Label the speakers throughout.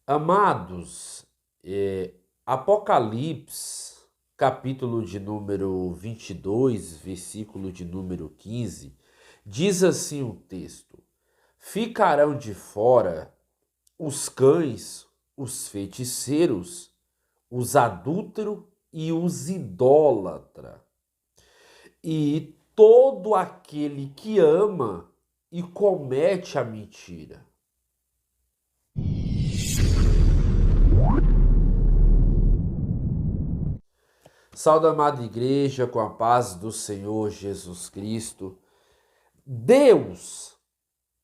Speaker 1: Amados, Apocalipse, capítulo de número 22, versículo de número 15, diz assim o texto: Ficarão de fora os cães, os feiticeiros, os adúlteros e os idólatras, e todo aquele que ama e comete a mentira. Salve, amada igreja, com a paz do Senhor Jesus Cristo. Deus,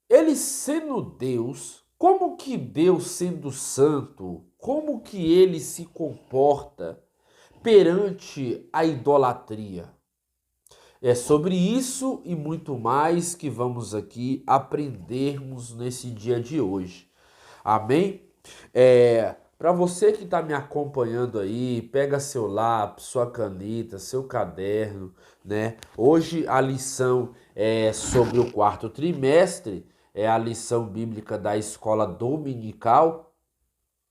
Speaker 1: ele sendo Deus, como que Deus sendo santo, como que ele se comporta perante a idolatria? É sobre isso e muito mais que vamos aqui aprendermos nesse dia de hoje. Amém? Para você que está me acompanhando aí, pega seu lápis, sua caneta, seu caderno, né? Hoje a lição é sobre o quarto trimestre, é a lição bíblica da escola dominical.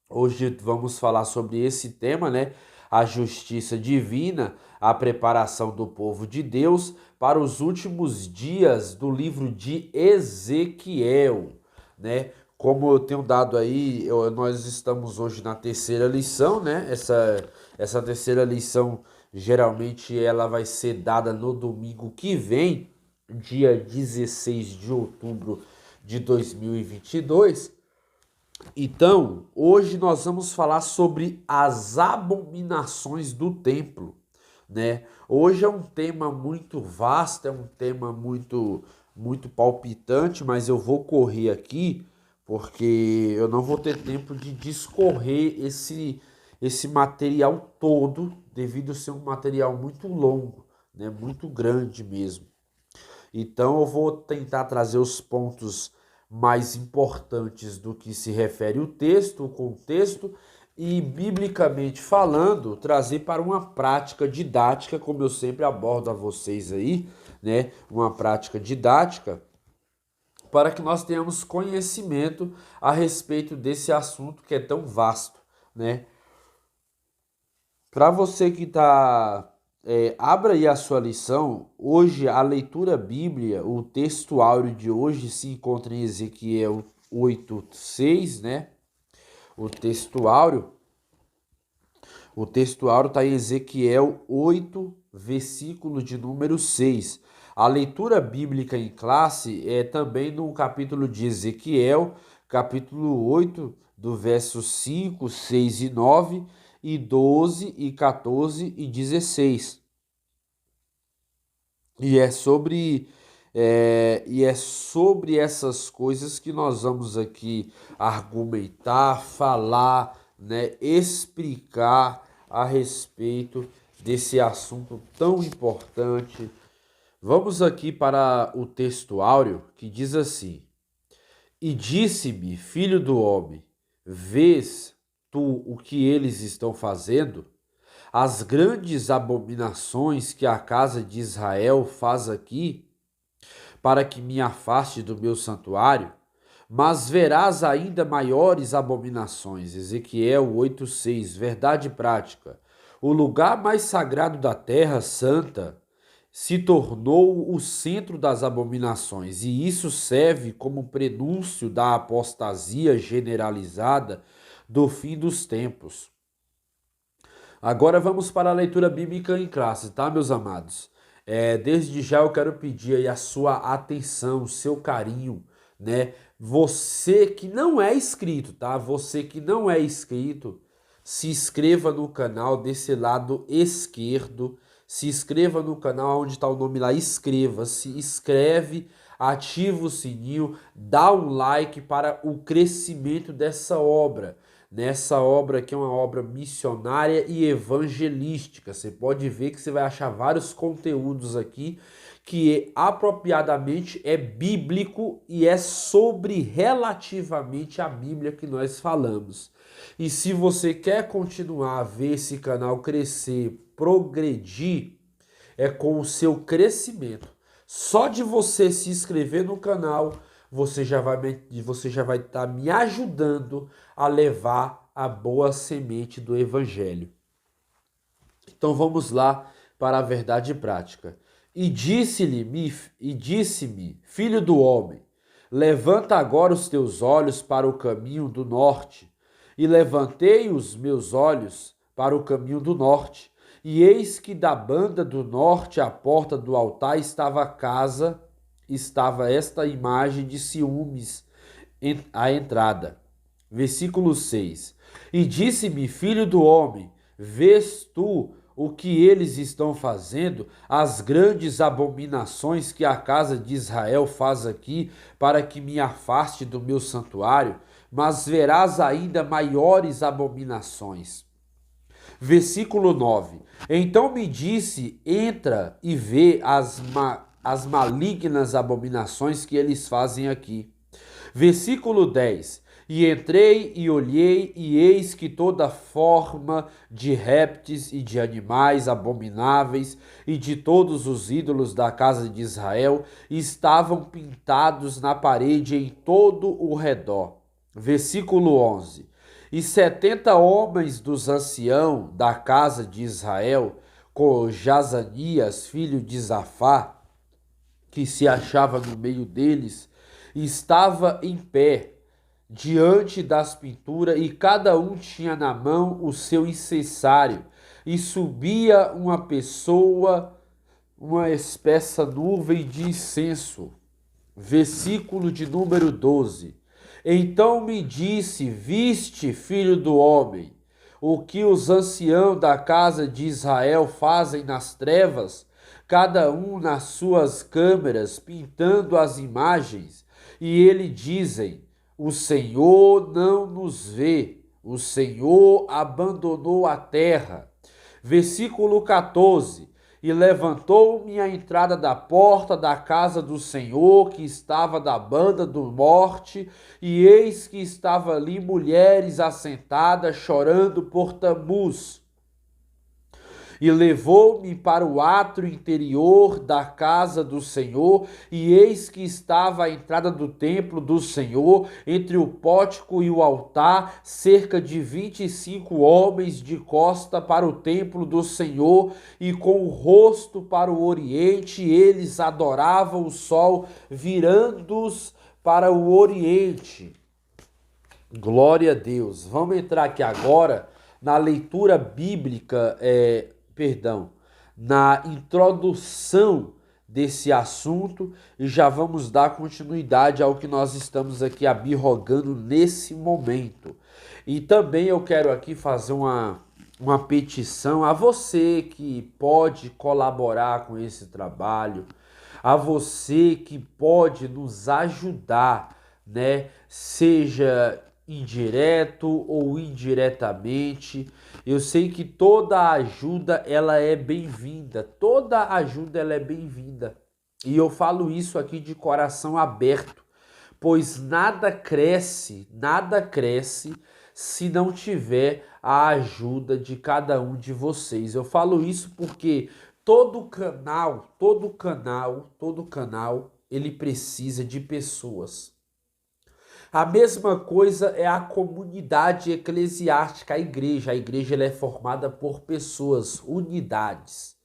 Speaker 1: Hoje vamos falar sobre esse tema, né? A justiça divina, a preparação do povo de Deus para os últimos dias do livro de Ezequiel, né? Como eu tenho dado aí, nós estamos hoje na terceira lição, né? Essa terceira lição geralmente ela vai ser dada no domingo que vem, dia 16 de outubro de 2022. Então, hoje nós vamos falar sobre as abominações do templo, né? Hoje é um tema muito vasto, é um tema muito palpitante, mas eu vou correr aqui porque eu não vou ter tempo de discorrer esse material todo, devido a ser um material muito longo, né? Muito grande mesmo. Então eu vou tentar trazer os pontos mais importantes do que se refere o texto, o contexto, e biblicamente falando, trazer para uma prática didática, como eu sempre abordo a vocês aí, né? Uma prática didática para que nós tenhamos conhecimento a respeito desse assunto que é tão vasto, né? Para você que está, abra aí a sua lição. Hoje, a leitura bíblia, o texto áureo de hoje se encontra em Ezequiel 8:6, né? O texto áureo. O texto áureo está em Ezequiel 8, versículo de número 6. A leitura bíblica em classe é também no capítulo de Ezequiel, capítulo 8, do verso 5, 6 e 9, e 12, e 14 e 16. E é sobre essas coisas que nós vamos aqui argumentar, falar, né, explicar a respeito desse assunto tão importante. Vamos aqui para o texto áureo que diz assim: E disse-me, filho do homem, vês tu o que eles estão fazendo? As grandes abominações que a casa de Israel faz aqui, para que me afaste do meu santuário, mas verás ainda maiores abominações. Ezequiel 8:6, verdade prática. O lugar mais sagrado da terra santa se tornou o centro das abominações, e isso serve como prenúncio da apostasia generalizada do fim dos tempos. Agora vamos para a leitura bíblica em classe, tá, meus amados? Desde já eu quero pedir aí a sua atenção, o seu carinho, né? Você que não é inscrito, tá? Você que não é inscrito, se inscreva no canal desse lado esquerdo. Se inscreva no canal onde está o nome lá, inscreva-se, inscreve, ativa o sininho, dá um like para o crescimento dessa obra. Nessa obra que é uma obra missionária e evangelística. Você pode ver que você vai achar vários conteúdos aqui que apropriadamente é bíblico e é sobre relativamente a Bíblia que nós falamos. E se você quer continuar a ver esse canal crescer, progredir, é com o seu crescimento. Só de você se inscrever no canal, você já vai estar me ajudando a levar a boa semente do Evangelho. Então vamos lá para a verdade prática. E disse-me, filho do homem, levanta agora os teus olhos para o caminho do norte. E levantei os meus olhos para o caminho do norte, e eis que da banda do norte à porta do altar estava esta imagem de ciúmes à entrada. Versículo 6. E disse-me, filho do homem, vês tu o que eles estão fazendo, as grandes abominações que a casa de Israel faz aqui, para que me afaste do meu santuário? Mas verás ainda maiores abominações. Versículo 9. Então me disse, entra e vê as malignas abominações que eles fazem aqui. Versículo 10. E entrei e olhei, e eis que toda forma de répteis e de animais abomináveis e de todos os ídolos da casa de Israel estavam pintados na parede em todo o redor. Versículo 11. E 70 homens dos anciãos da casa de Israel, com Jazanias, filho de Zafá, que se achava no meio deles, estava em pé diante das pinturas, e cada um tinha na mão o seu incensário, e subia uma pessoa, uma espessa nuvem de incenso. Versículo de número 12. Então me disse, viste, filho do homem, o que os anciãos da casa de Israel fazem nas trevas, cada um nas suas câmeras, pintando as imagens, e eles dizem, o Senhor não nos vê, o Senhor abandonou a terra. Versículo 14. E levantou-me à entrada da porta da casa do Senhor, que estava da banda do norte, e eis que estava ali mulheres assentadas, chorando por Tamuz. E levou-me para o átrio interior da casa do Senhor, e eis que estava à entrada do templo do Senhor, entre o pórtico e o altar, cerca de 25 homens de costa para o templo do Senhor, e com o rosto para o oriente, eles adoravam o sol, virando-os para o oriente. Glória a Deus. Vamos entrar aqui agora na leitura bíblica, na introdução desse assunto, e já vamos dar continuidade ao que nós estamos aqui abirrogando nesse momento. E também eu quero aqui fazer uma petição a você que pode colaborar com esse trabalho, a você que pode nos ajudar, né? Seja indireto ou indiretamente. Eu sei que toda ajuda ela é bem-vinda, toda ajuda ela é bem-vinda. E eu falo isso aqui de coração aberto, pois nada cresce se não tiver a ajuda de cada um de vocês. Eu falo isso porque todo canal, ele precisa de pessoas. A mesma coisa é a comunidade eclesiástica, a igreja. A igreja ela é formada por pessoas, unidades.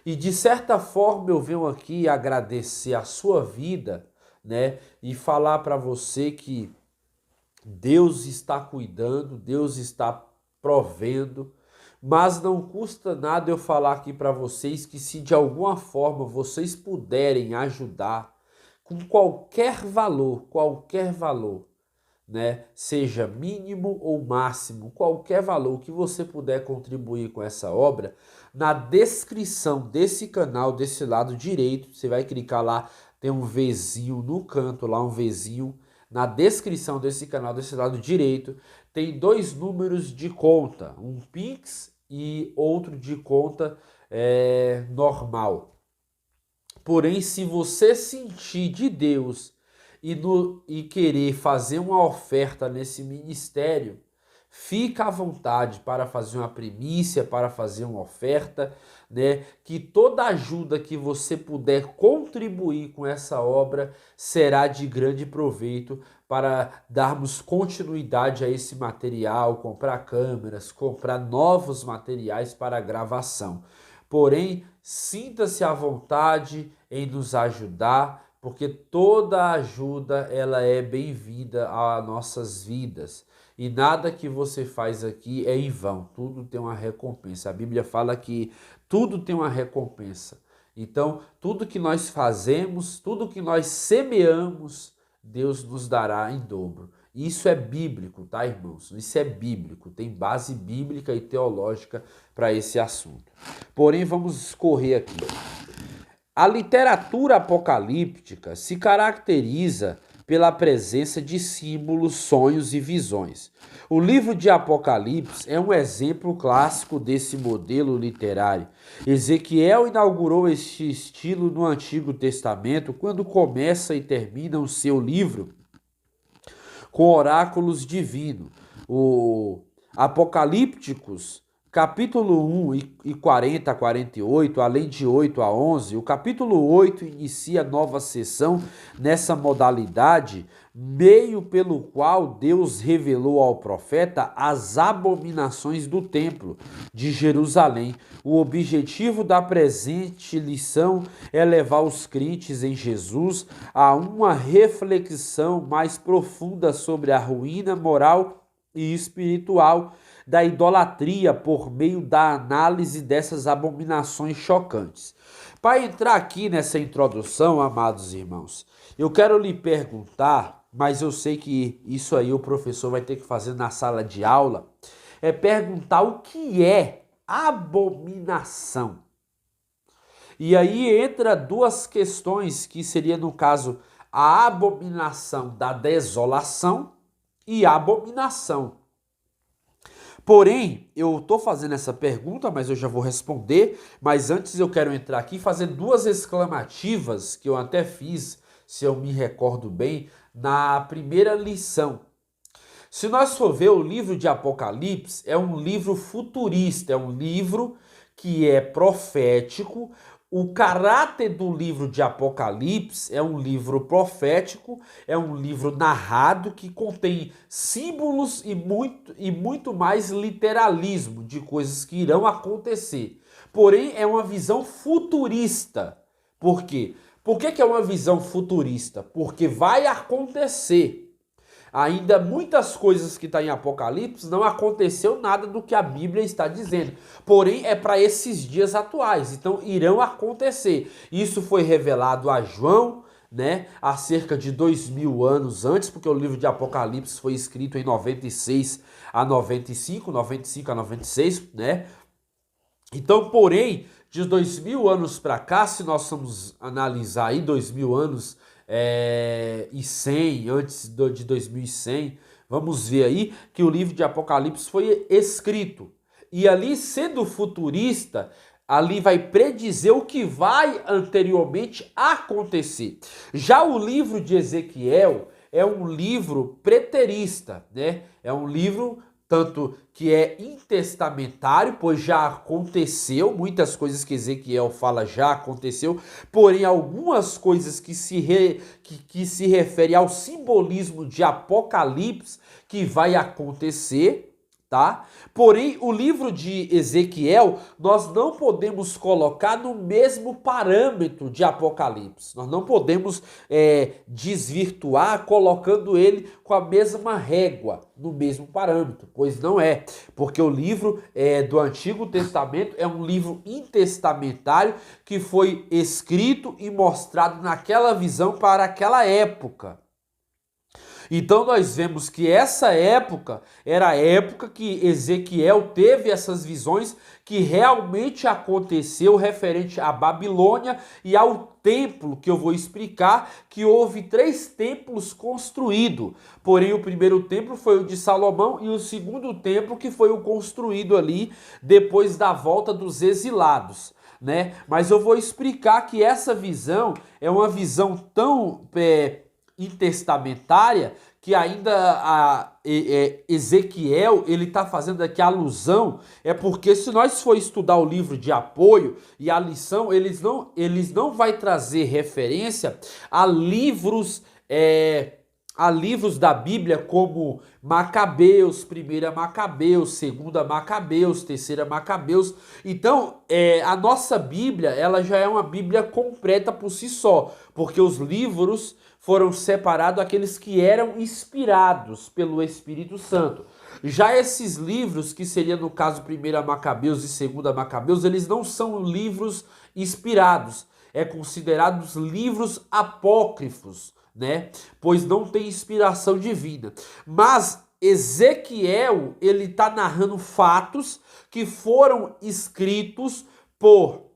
Speaker 1: E de certa forma eu venho aqui agradecer a sua vida, né? E falar para você que Deus está cuidando, Deus está provendo, mas não custa nada eu falar aqui para vocês que se de alguma forma vocês puderem ajudar com qualquer valor, né? Seja mínimo ou máximo, qualquer valor que você puder contribuir com essa obra, na descrição desse canal, desse lado direito, você vai clicar lá, tem um Vzinho no canto, lá um Vzinho. Na descrição desse canal, desse lado direito, tem 2 números de conta, um Pix e outro de conta normal. Porém, se você sentir de Deus e querer fazer uma oferta nesse ministério, fica à vontade para fazer uma primícia, para fazer uma oferta, né? Que toda ajuda que você puder contribuir com essa obra será de grande proveito para darmos continuidade a esse material, comprar câmeras, comprar novos materiais para gravação. Porém, sinta-se à vontade em nos ajudar, porque toda ajuda ela é bem-vinda às nossas vidas. E nada que você faz aqui é em vão, tudo tem uma recompensa. A Bíblia fala que tudo tem uma recompensa. Então, tudo que nós fazemos, tudo que nós semeamos, Deus nos dará em dobro. Isso é bíblico, tá, irmãos? Isso é bíblico, tem base bíblica e teológica para esse assunto. Porém, vamos escorrer aqui. A literatura apocalíptica se caracteriza pela presença de símbolos, sonhos e visões. O livro de Apocalipse é um exemplo clássico desse modelo literário. Ezequiel inaugurou este estilo no Antigo Testamento quando começa e termina o seu livro com oráculos divinos. O Apocalípticos, capítulo 1 e 40 a 48, além de 8 a 11, o capítulo 8 inicia nova sessão nessa modalidade, meio pelo qual Deus revelou ao profeta as abominações do templo de Jerusalém. O objetivo da presente lição é levar os crentes em Jesus a uma reflexão mais profunda sobre a ruína moral e espiritual da idolatria por meio da análise dessas abominações chocantes. Para entrar aqui nessa introdução, amados irmãos, eu quero lhe perguntar, mas eu sei que isso aí o professor vai ter que fazer na sala de aula, é perguntar o que é abominação. E aí entra duas questões que seria, no caso, a abominação da desolação e a abominação. Porém, eu estou fazendo essa pergunta, mas eu já vou responder. Mas antes eu quero entrar aqui e fazer duas exclamativas que eu até fiz, se eu me recordo bem, na primeira lição. Se nós for ver o livro de Apocalipse, é um livro futurista, é um livro que é profético. O caráter do livro de Apocalipse é um livro profético, é um livro narrado que contém símbolos e muito mais literalismo de coisas que irão acontecer. Porém, é uma visão futurista. Por quê? Por que é uma visão futurista? Porque vai acontecer. Ainda muitas coisas que estão em Apocalipse não aconteceu nada do que a Bíblia está dizendo. Porém, é para esses dias atuais. Então, irão acontecer. Isso foi revelado a João, né, há cerca de 2000 anos antes, porque o livro de Apocalipse foi escrito em 96 a 95 a 96, né? Então, porém, de 2000 anos para cá, se nós formos analisar aí 2000 anos e 100, antes de 2100, vamos ver aí que o livro de Apocalipse foi escrito. E ali, sendo futurista, ali vai predizer o que vai anteriormente acontecer. Já o livro de Ezequiel é um livro preterista, né? É um livro tanto que é intestamentário, pois já aconteceu, muitas coisas que Ezequiel fala já aconteceu, porém algumas coisas que se referem ao simbolismo de Apocalipse que vai acontecer, tá? Porém, o livro de Ezequiel, nós não podemos colocar no mesmo parâmetro de Apocalipse. Nós não podemos desvirtuar colocando ele com a mesma régua, no mesmo parâmetro, pois não é. Porque o livro do Antigo Testamento é um livro intestamentário que foi escrito e mostrado naquela visão para aquela época. Então nós vemos que essa época era a época que Ezequiel teve essas visões que realmente aconteceu referente à Babilônia e ao templo, que eu vou explicar que houve 3 templos construídos. Porém, o primeiro templo foi o de Salomão e o segundo templo que foi o construído ali depois da volta dos exilados, né? Mas eu vou explicar que essa visão é uma visão tão intestamentária que ainda Ezequiel ele está fazendo aqui alusão, é porque se nós for estudar o livro de apoio e a lição, eles não vai trazer referência a livros da Bíblia como Macabeus, 1 Macabeus, 2 Macabeus, 3 Macabeus. Então, a nossa Bíblia, ela já é uma Bíblia completa por si só, porque os livros foram separados aqueles que eram inspirados pelo Espírito Santo. Já esses livros, que seria no caso 1 Macabeus e 2 Macabeus, eles não são livros inspirados, é considerados livros apócrifos, né? Pois não tem inspiração divina. Mas Ezequiel, ele está narrando fatos que foram escritos por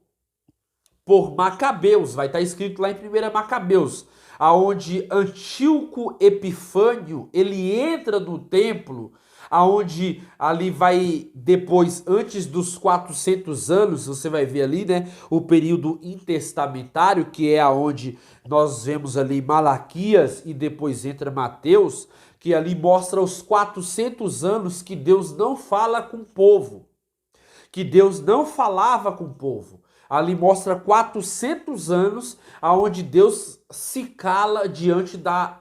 Speaker 1: Macabeus. Vai estar escrito lá em 1 Macabeus, aonde Antíoco Epifânio, ele entra no templo, aonde ali vai depois, antes dos 400 anos, você vai ver ali, né, o período intertestamentário, que é aonde nós vemos ali Malaquias e depois entra Mateus, que ali mostra os 400 anos que Deus não fala com o povo, que Deus não falava com o povo. Ali mostra 400 anos aonde Deus se cala diante da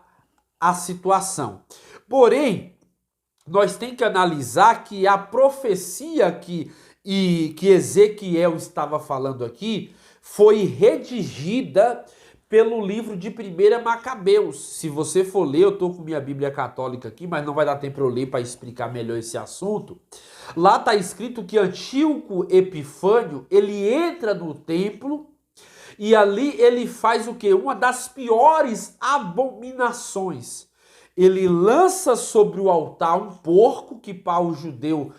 Speaker 1: situação. Porém, nós temos que analisar que a profecia que Ezequiel estava falando aqui foi redigida pelo livro de 1 Macabeus. Se você for ler, eu estou com minha Bíblia católica aqui, mas não vai dar tempo para eu ler para explicar melhor esse assunto. Lá está escrito que Antíoco Epifânio, ele entra no templo e ali ele faz o quê? Uma das piores abominações. Ele lança sobre o altar um porco, que para o judeu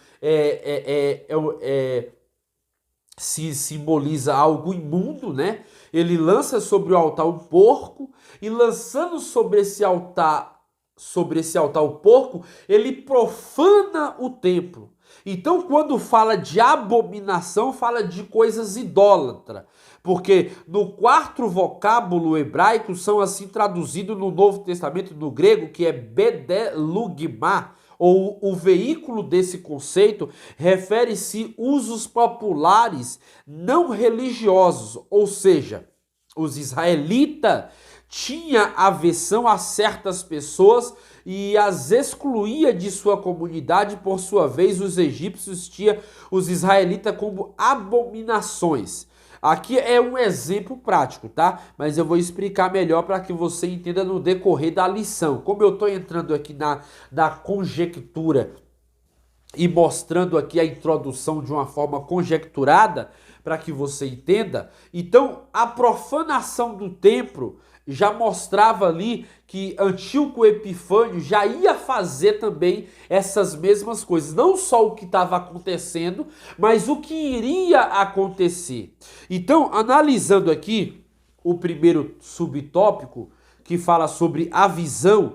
Speaker 1: se simboliza algo imundo, né? Ele lança sobre o altar um porco, e lançando sobre esse altar o porco, ele profana o templo. Então, quando fala de abominação, fala de coisas idólatras. Porque no quarto vocábulo hebraico são assim traduzidos no Novo Testamento, no grego, que é bedelugma, ou o veículo desse conceito refere-se usos populares não religiosos, ou seja, os israelitas tinham aversão a certas pessoas e as excluía de sua comunidade. Por sua vez, os egípcios tinham os israelitas como abominações. Aqui é um exemplo prático, tá? Mas eu vou explicar melhor para que você entenda no decorrer da lição. Como eu estou entrando aqui na conjectura e mostrando aqui a introdução de uma forma conjecturada, para que você entenda, então a profanação do templo já mostrava ali que Antíoco Epifânio já ia fazer também essas mesmas coisas. Não só o que estava acontecendo, mas o que iria acontecer. Então, analisando aqui o primeiro subtópico, que fala sobre a visão,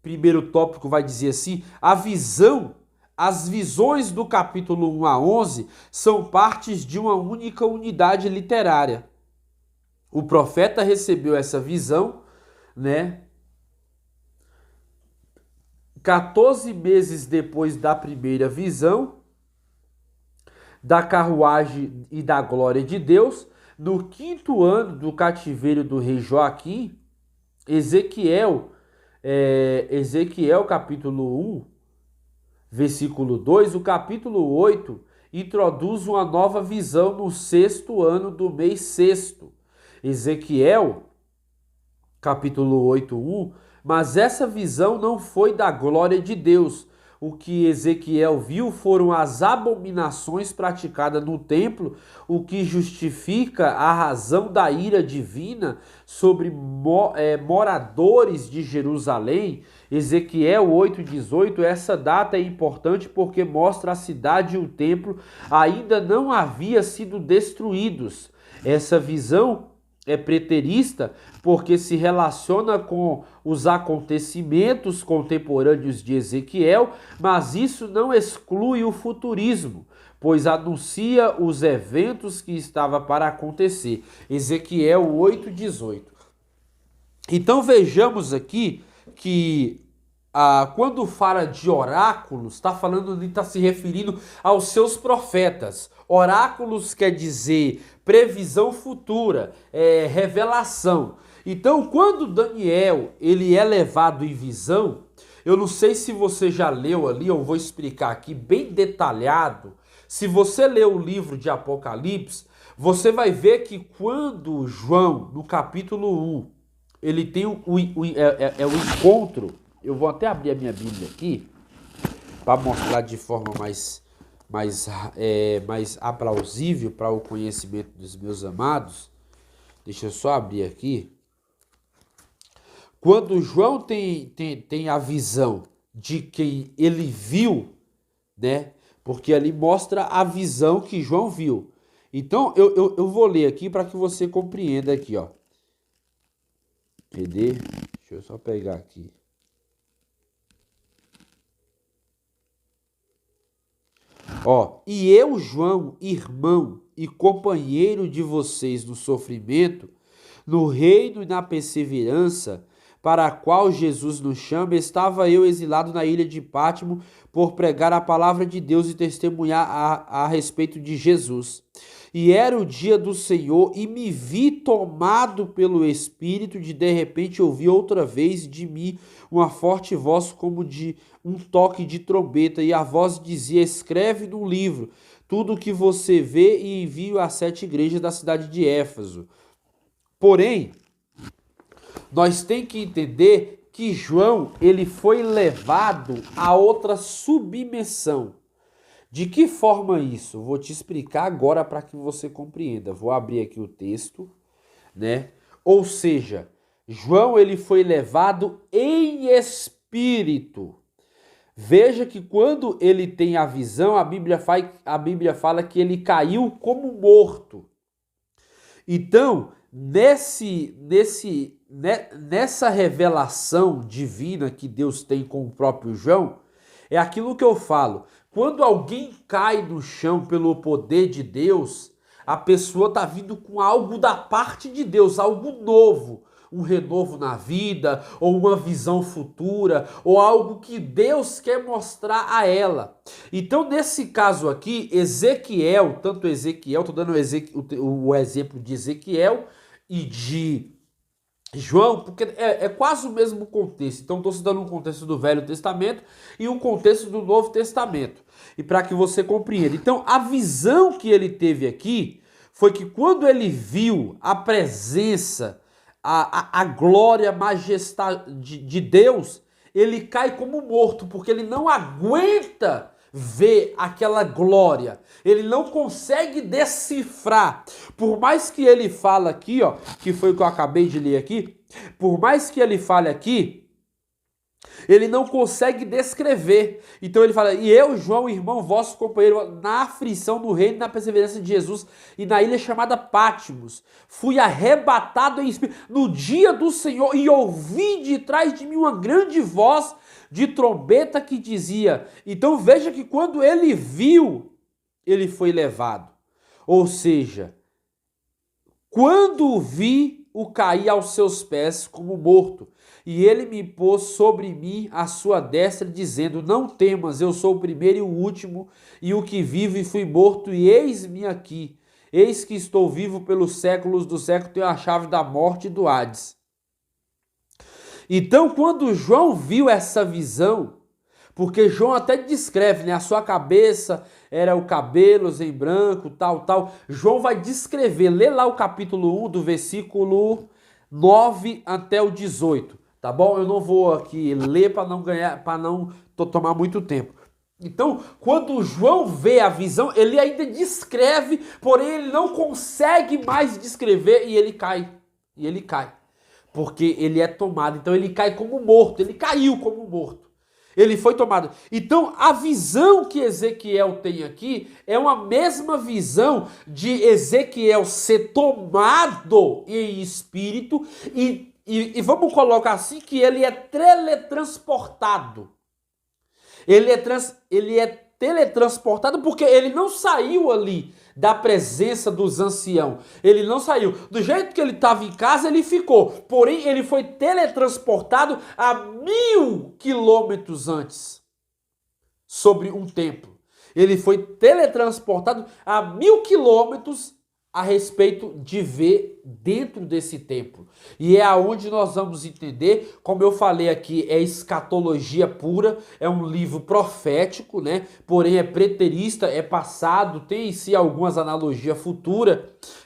Speaker 1: primeiro tópico vai dizer assim, a visão. As visões do capítulo 1 a 11 são partes de uma única unidade literária. O profeta recebeu essa visão, né? 14 meses depois da primeira visão, da carruagem e da glória de Deus, no 5º ano do cativeiro do rei Joaquim, Ezequiel capítulo 1, versículo 2, o capítulo 8 introduz uma nova visão no 6º ano do mês 6º. Ezequiel, capítulo 8, 1, mas essa visão não foi da glória de Deus. O que Ezequiel viu foram as abominações praticadas no templo, o que justifica a razão da ira divina sobre moradores de Jerusalém. Ezequiel 8:18, essa data é importante porque mostra a cidade e o templo ainda não haviam sido destruídos. Essa visão é preterista porque se relaciona com os acontecimentos contemporâneos de Ezequiel, mas isso não exclui o futurismo, pois anuncia os eventos que estavam para acontecer. Ezequiel 8:18. Então vejamos aqui que quando fala de oráculos, está se referindo aos seus profetas. Oráculos quer dizer previsão futura, revelação. Então, quando Daniel ele é levado em visão, eu não sei se você já leu ali, eu vou explicar aqui bem detalhado. Se você ler o livro de Apocalipse, você vai ver que quando João, no capítulo 1, ele tem o encontro. Eu vou até abrir a minha Bíblia aqui para mostrar de forma mais aplausível para o conhecimento dos meus amados. Deixa eu só abrir aqui. Quando João tem a visão de quem ele viu, né? Porque ali mostra a visão que João viu. Então eu vou ler aqui para que você compreenda aqui, ó. Cadê? Deixa eu só pegar aqui. Ó, e eu, João, irmão e companheiro de vocês no sofrimento, no reino e na perseverança, para a qual Jesus nos chama, estava eu exilado na ilha de Pátimo por pregar a palavra de Deus e testemunhar a respeito de Jesus. E era o dia do Senhor e me vi tomado pelo Espírito de repente ouvi outra vez de mim uma forte voz como de um toque de trombeta e a voz dizia, escreve no livro tudo o que você vê e envie às 7 igrejas da cidade de Éfeso. Porém, nós temos que entender que João ele foi levado a outra submissão. De que forma isso? Vou te explicar agora para que você compreenda. Vou abrir aqui o texto, né? Ou seja, João ele foi levado em espírito. Veja que quando ele tem a visão, a Bíblia fala que ele caiu como morto. Então, nessa revelação divina que Deus tem com o próprio João, é aquilo que eu falo. Quando alguém cai no chão pelo poder de Deus, a pessoa está vindo com algo da parte de Deus, algo novo. Um renovo na vida, ou uma visão futura, ou algo que Deus quer mostrar a ela. Então, nesse caso aqui, Ezequiel, tanto Ezequiel, estou dando o exemplo de Ezequiel e de João, porque é quase o mesmo contexto. Então, estou citando um contexto do Velho Testamento e um contexto do Novo Testamento. E para que você compreenda. Então, a visão que ele teve aqui foi que quando ele viu a presença, a glória, a majestade de Deus, ele cai como morto, porque ele não aguenta ver aquela glória. Ele não consegue decifrar. Por mais que ele fala aqui, ó, que foi o que eu acabei de ler aqui, por mais que ele fale aqui, ele não consegue descrever. Então ele fala, e eu, João, irmão, vosso companheiro, na aflição do reino e na perseverança de Jesus, e na ilha chamada Pátimos, fui arrebatado em espírito no dia do Senhor, e ouvi de trás de mim uma grande voz de trombeta que dizia. Então veja que quando ele viu, ele foi levado. Ou seja, quando vi, o caí aos seus pés como morto. E ele me pôs sobre mim a sua destra, dizendo, não temas, eu sou o primeiro e o último, e o que vivo e fui morto, e eis-me aqui. Eis que estou vivo pelos séculos do século, tenho a chave da morte e do Hades. Então, quando João viu essa visão, porque João até descreve, né? A sua cabeça era o cabelos em branco, tal. João vai descrever, lê lá o capítulo 1, do versículo 9 até o 18. Tá bom? Eu não vou aqui ler para não tomar muito tempo. Então, quando João vê a visão, ele ainda descreve, porém ele não consegue mais descrever e ele cai. Porque ele é tomado. Então ele cai como morto, ele caiu como morto. Ele foi tomado. Então a visão que Ezequiel tem aqui é uma mesma visão de Ezequiel ser tomado em espírito e vamos colocar assim que ele é teletransportado. Ele é teletransportado porque ele não saiu ali da presença dos anciãos. Ele não saiu. Do jeito que ele estava em casa, ele ficou. Porém, ele foi teletransportado a 1000 quilômetros antes, sobre um templo. Ele foi teletransportado a 1000 quilômetros a respeito de ver dentro desse templo. E é aonde nós vamos entender, como eu falei aqui, é escatologia pura, é um livro profético, né? Porém é preterista, é passado, tem em si algumas analogias futuras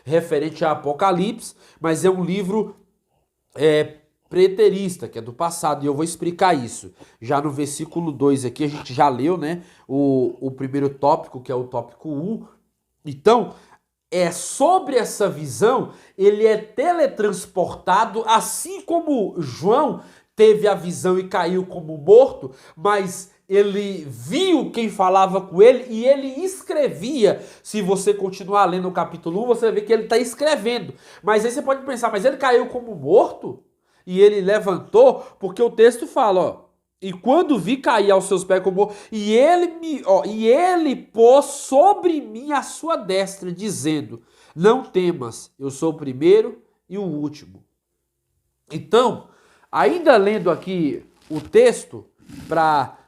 Speaker 1: referente a Apocalipse, mas é um livro preterista, que é do passado, e eu vou explicar isso. Já no versículo 2 aqui, a gente já leu, né, o primeiro tópico, que é o tópico 1. Então, sobre essa visão, ele é teletransportado, assim como João teve a visão e caiu como morto, mas ele viu quem falava com ele e ele escrevia. Se você continuar lendo o capítulo 1, você vai ver que ele está escrevendo. Mas aí você pode pensar, mas ele caiu como morto? E ele levantou, porque o texto fala, ó, e quando vi cair aos seus pés como e ele pôs sobre mim a sua destra, dizendo: não temas, eu sou o primeiro e o último. Então, ainda lendo aqui o texto,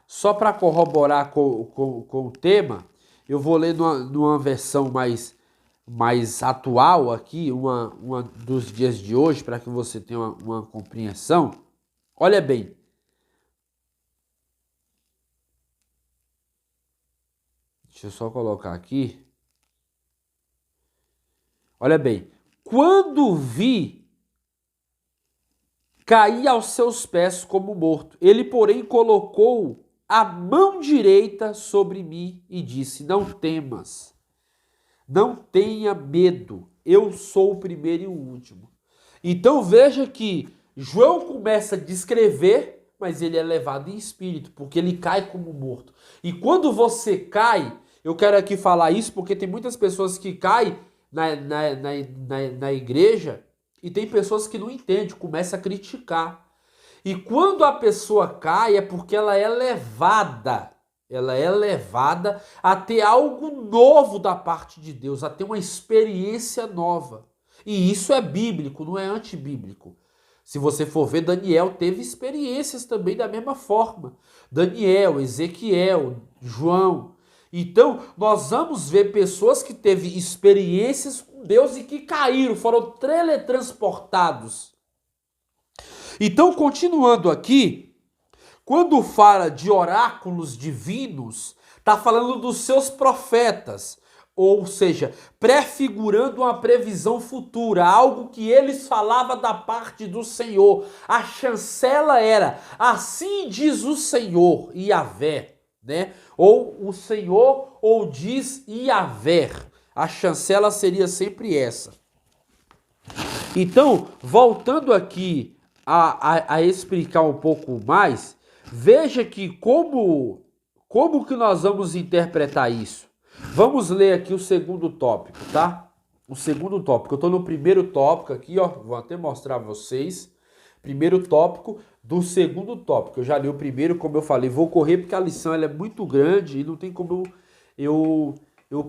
Speaker 1: só para corroborar com o tema, eu vou ler numa versão mais atual aqui, uma dos dias de hoje, para que você tenha uma compreensão. Olha bem. Deixa eu só colocar aqui. Olha bem. Quando vi, caí aos seus pés como morto. Ele, porém, colocou a mão direita sobre mim e disse: não temas, não tenha medo, eu sou o primeiro e o último. Então veja que João começa a descrever, mas ele é levado em espírito, porque ele cai como morto. E quando você cai, eu quero aqui falar isso porque tem muitas pessoas que caem na igreja e tem pessoas que não entendem, começam a criticar. E quando a pessoa cai é porque ela é levada a ter algo novo da parte de Deus, a ter uma experiência nova. E isso é bíblico, não é antibíblico. Se você for ver, Daniel teve experiências também da mesma forma. Daniel, Ezequiel, João. Então, nós vamos ver pessoas que teve experiências com Deus e que caíram, foram teletransportados. Então, continuando aqui, quando fala de oráculos divinos, está falando dos seus profetas, ou seja, prefigurando uma previsão futura, algo que eles falavam da parte do Senhor. A chancela era: assim diz o Senhor, Yahvé, né? Ou o Senhor, ou diz Yahvé. A chancela seria sempre essa. Então, voltando aqui a explicar um pouco mais, veja que como que nós vamos interpretar isso. Vamos ler aqui o segundo tópico, tá? O segundo tópico. Eu estou no primeiro tópico aqui, ó. Vou até mostrar a vocês. Primeiro tópico do segundo tópico. Eu já li o primeiro, como eu falei. Vou correr porque a lição ela é muito grande e não tem como eu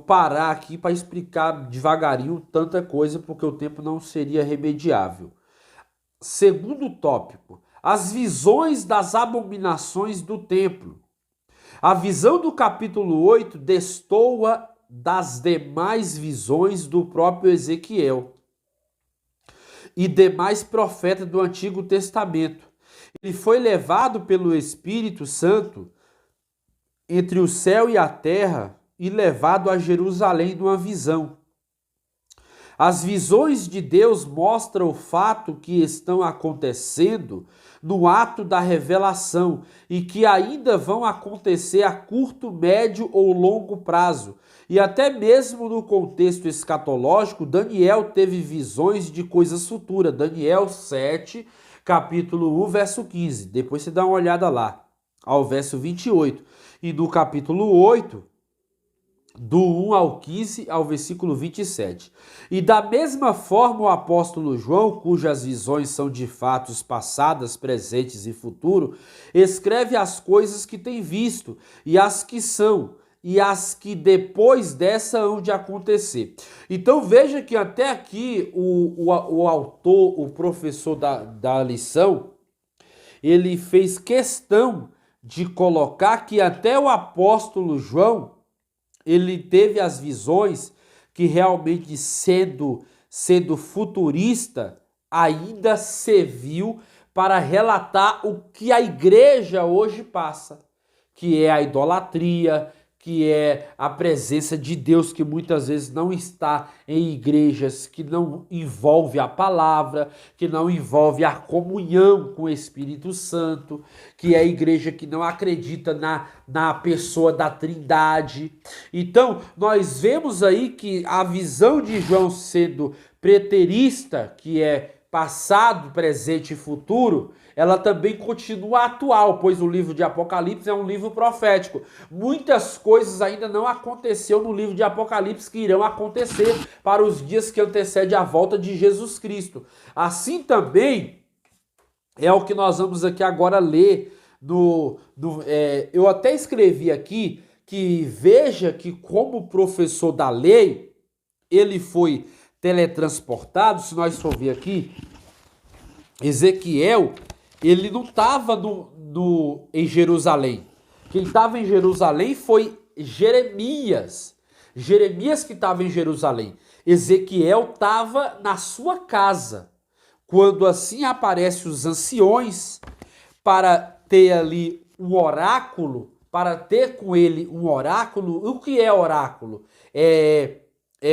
Speaker 1: parar aqui para explicar devagarinho tanta coisa, porque o tempo não seria remediável. Segundo tópico. As visões das abominações do templo. A visão do capítulo 8 destoa das demais visões do próprio Ezequiel e demais profetas do Antigo Testamento. Ele foi levado pelo Espírito Santo entre o céu e a terra e levado a Jerusalém numa visão. As visões de Deus mostram o fato que estão acontecendo no ato da revelação e que ainda vão acontecer a curto, médio ou longo prazo. E até mesmo no contexto escatológico, Daniel teve visões de coisas futuras. Daniel 7, capítulo 1, verso 15. Depois você dá uma olhada lá, ao verso 28. E no capítulo 8, do 1 ao 15 ao versículo 27. E da mesma forma o apóstolo João, cujas visões são de fatos passadas, presentes e futuro, escreve as coisas que tem visto e as que são, e as que depois dessa hão de acontecer. Então veja que até aqui o autor, o professor da lição, ele fez questão de colocar que até o apóstolo João, ele teve as visões que realmente sendo futurista, ainda serviu para relatar o que a igreja hoje passa, que é a idolatria, que é a presença de Deus que muitas vezes não está em igrejas, que não envolve a palavra, que não envolve a comunhão com o Espírito Santo, que é a igreja que não acredita na pessoa da Trindade. Então, nós vemos aí que a visão de João sendo preterista, que é passado, presente e futuro, ela também continua atual, pois o livro de Apocalipse é um livro profético. Muitas coisas ainda não aconteceram no livro de Apocalipse que irão acontecer para os dias que antecedem a volta de Jesus Cristo. Assim também é o que nós vamos aqui agora ler. Eu até escrevi aqui que veja que como professor da lei, ele foi teletransportado. Se nós for ver aqui, Ezequiel, ele não estava em Jerusalém. Quem estava em Jerusalém foi Jeremias. Jeremias que estava em Jerusalém. Ezequiel estava na sua casa. Quando assim aparecem os anciões para ter ali um oráculo, para ter com ele um oráculo. O que é oráculo? É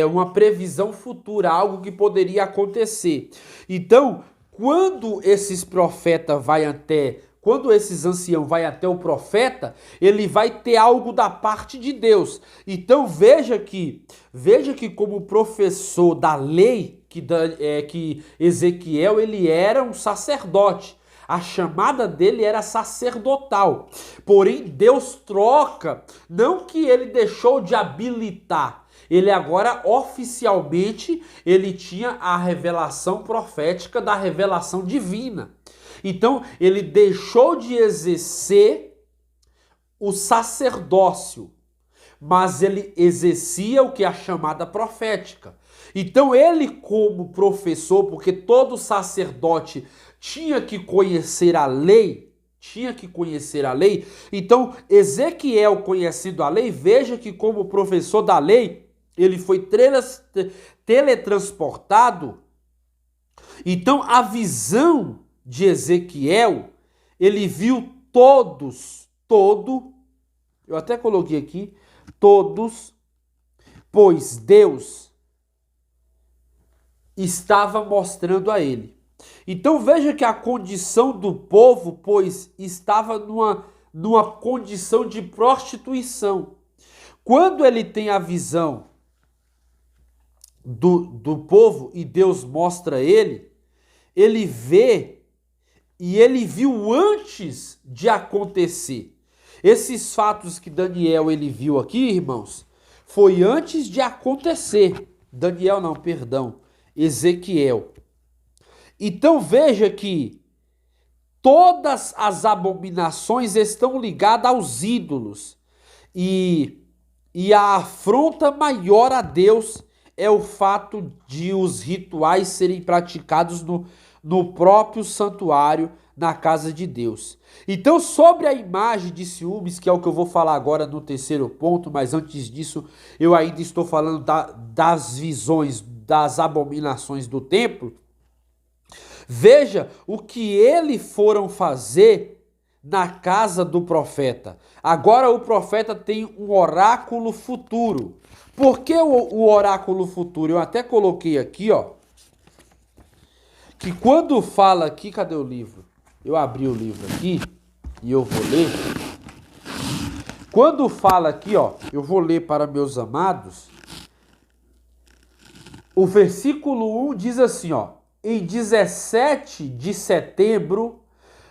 Speaker 1: uma previsão futura, algo que poderia acontecer. Então, quando esses anciãos vai até o profeta, ele vai ter algo da parte de Deus. Então veja que como professor da lei, que Ezequiel, ele era um sacerdote. A chamada dele era sacerdotal. Porém, Deus troca, não que ele deixou de habilitar, ele agora oficialmente ele tinha a revelação profética da revelação divina. Então ele deixou de exercer o sacerdócio, mas ele exercia o que é a chamada profética. Então ele como professor, porque todo sacerdote tinha que conhecer a lei, então Ezequiel conhecendo a lei, veja que como professor da lei, ele foi teletransportado. Então, a visão de Ezequiel, ele viu eu até coloquei aqui, todos, pois Deus estava mostrando a ele. Então, veja que a condição do povo, pois estava numa condição de prostituição. Quando ele tem a visão do povo e Deus mostra ele vê e ele viu antes de acontecer. Esses fatos que Daniel ele viu aqui, irmãos, foi antes de acontecer. Ezequiel. Então veja que todas as abominações estão ligadas aos ídolos e a afronta maior a Deus é o fato de os rituais serem praticados no próprio santuário, na casa de Deus. Então, sobre a imagem de ciúmes, que é o que eu vou falar agora no terceiro ponto, mas antes disso, eu ainda estou falando das visões, das abominações do templo. Veja o que eles foram fazer na casa do profeta. Agora o profeta tem um oráculo futuro. Por que o oráculo futuro? Eu até coloquei aqui, ó, que quando fala aqui, cadê o livro? Eu abri o livro aqui e eu vou ler. Quando fala aqui, ó, eu vou ler para meus amados. O versículo 1 diz assim, ó: em 17 de setembro,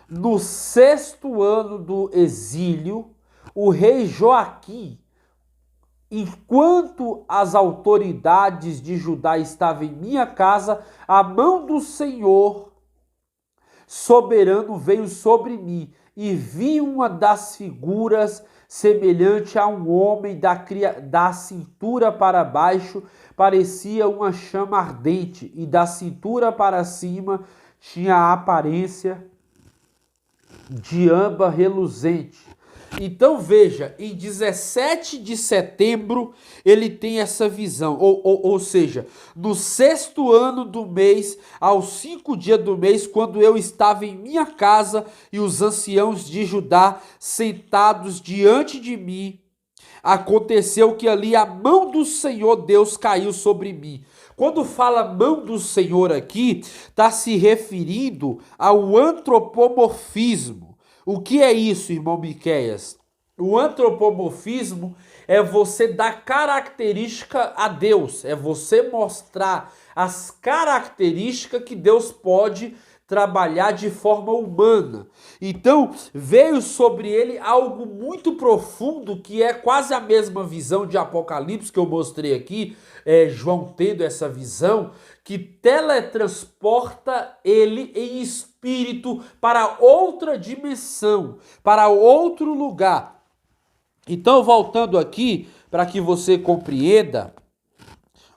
Speaker 1: no 6º ano do exílio, o rei Joaquim, enquanto as autoridades de Judá estavam em minha casa, a mão do Senhor soberano veio sobre mim, e vi uma das figuras semelhante a um homem da cintura para baixo, parecia uma chama ardente, e da cintura para cima tinha a aparência de âmbar reluzente. Então veja, em 17 de setembro ele tem essa visão, ou seja, no 6º ano do mês, aos 5 dias do mês, quando eu estava em minha casa e os anciãos de Judá sentados diante de mim, aconteceu que ali a mão do Senhor Deus caiu sobre mim. Quando fala mão do Senhor aqui, está se referindo ao antropomorfismo. O que é isso, irmão Miqueias? O antropomorfismo é você dar característica a Deus, é você mostrar as características que Deus pode trabalhar de forma humana. Então, veio sobre ele algo muito profundo, que é quase a mesma visão de Apocalipse que eu mostrei aqui, João tendo essa visão, que teletransporta ele em espírito para outra dimensão, para outro lugar. Então, voltando aqui, para que você compreenda,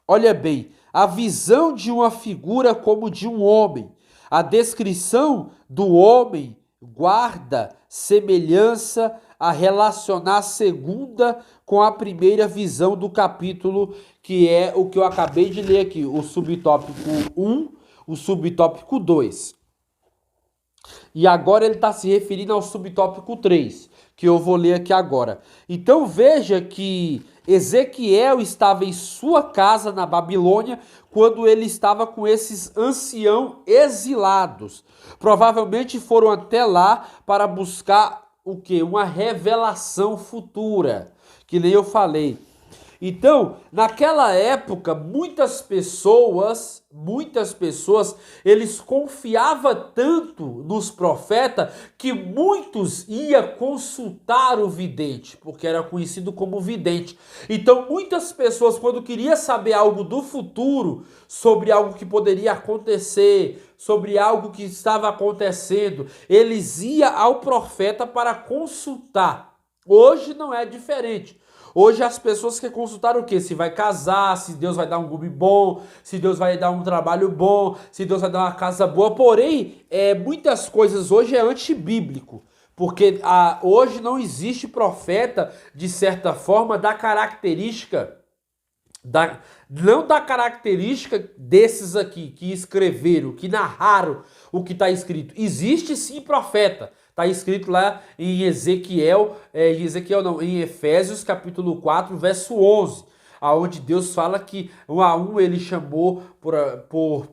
Speaker 1: olha bem, a visão de uma figura como de um homem. A descrição do homem guarda semelhança a relacionar a segunda com a primeira visão do capítulo, que é o que eu acabei de ler aqui, o subtópico 1, o subtópico 2. E agora ele está se referindo ao subtópico 3, que eu vou ler aqui agora. Então veja que Ezequiel estava em sua casa na Babilônia quando ele estava com esses anciãos exilados. Provavelmente foram até lá para buscar o quê? Uma revelação futura, que nem eu falei. Então, naquela época, muitas pessoas, eles confiavam tanto nos profetas que muitos iam consultar o vidente, porque era conhecido como vidente. Então, muitas pessoas, quando queriam saber algo do futuro, sobre algo que poderia acontecer, sobre algo que estava acontecendo, eles iam ao profeta para consultar. Hoje não é diferente. Hoje as pessoas querem consultar o quê? Se vai casar, se Deus vai dar um gume bom, se Deus vai dar um trabalho bom, se Deus vai dar uma casa boa. Porém, muitas coisas hoje é antibíblico. Porque hoje não existe profeta, de certa forma, da característica, não da característica desses aqui, que escreveram, que narraram o que está escrito. Existe sim profeta. Está escrito lá em em Efésios capítulo 4, verso 11, aonde Deus fala que um a um ele chamou por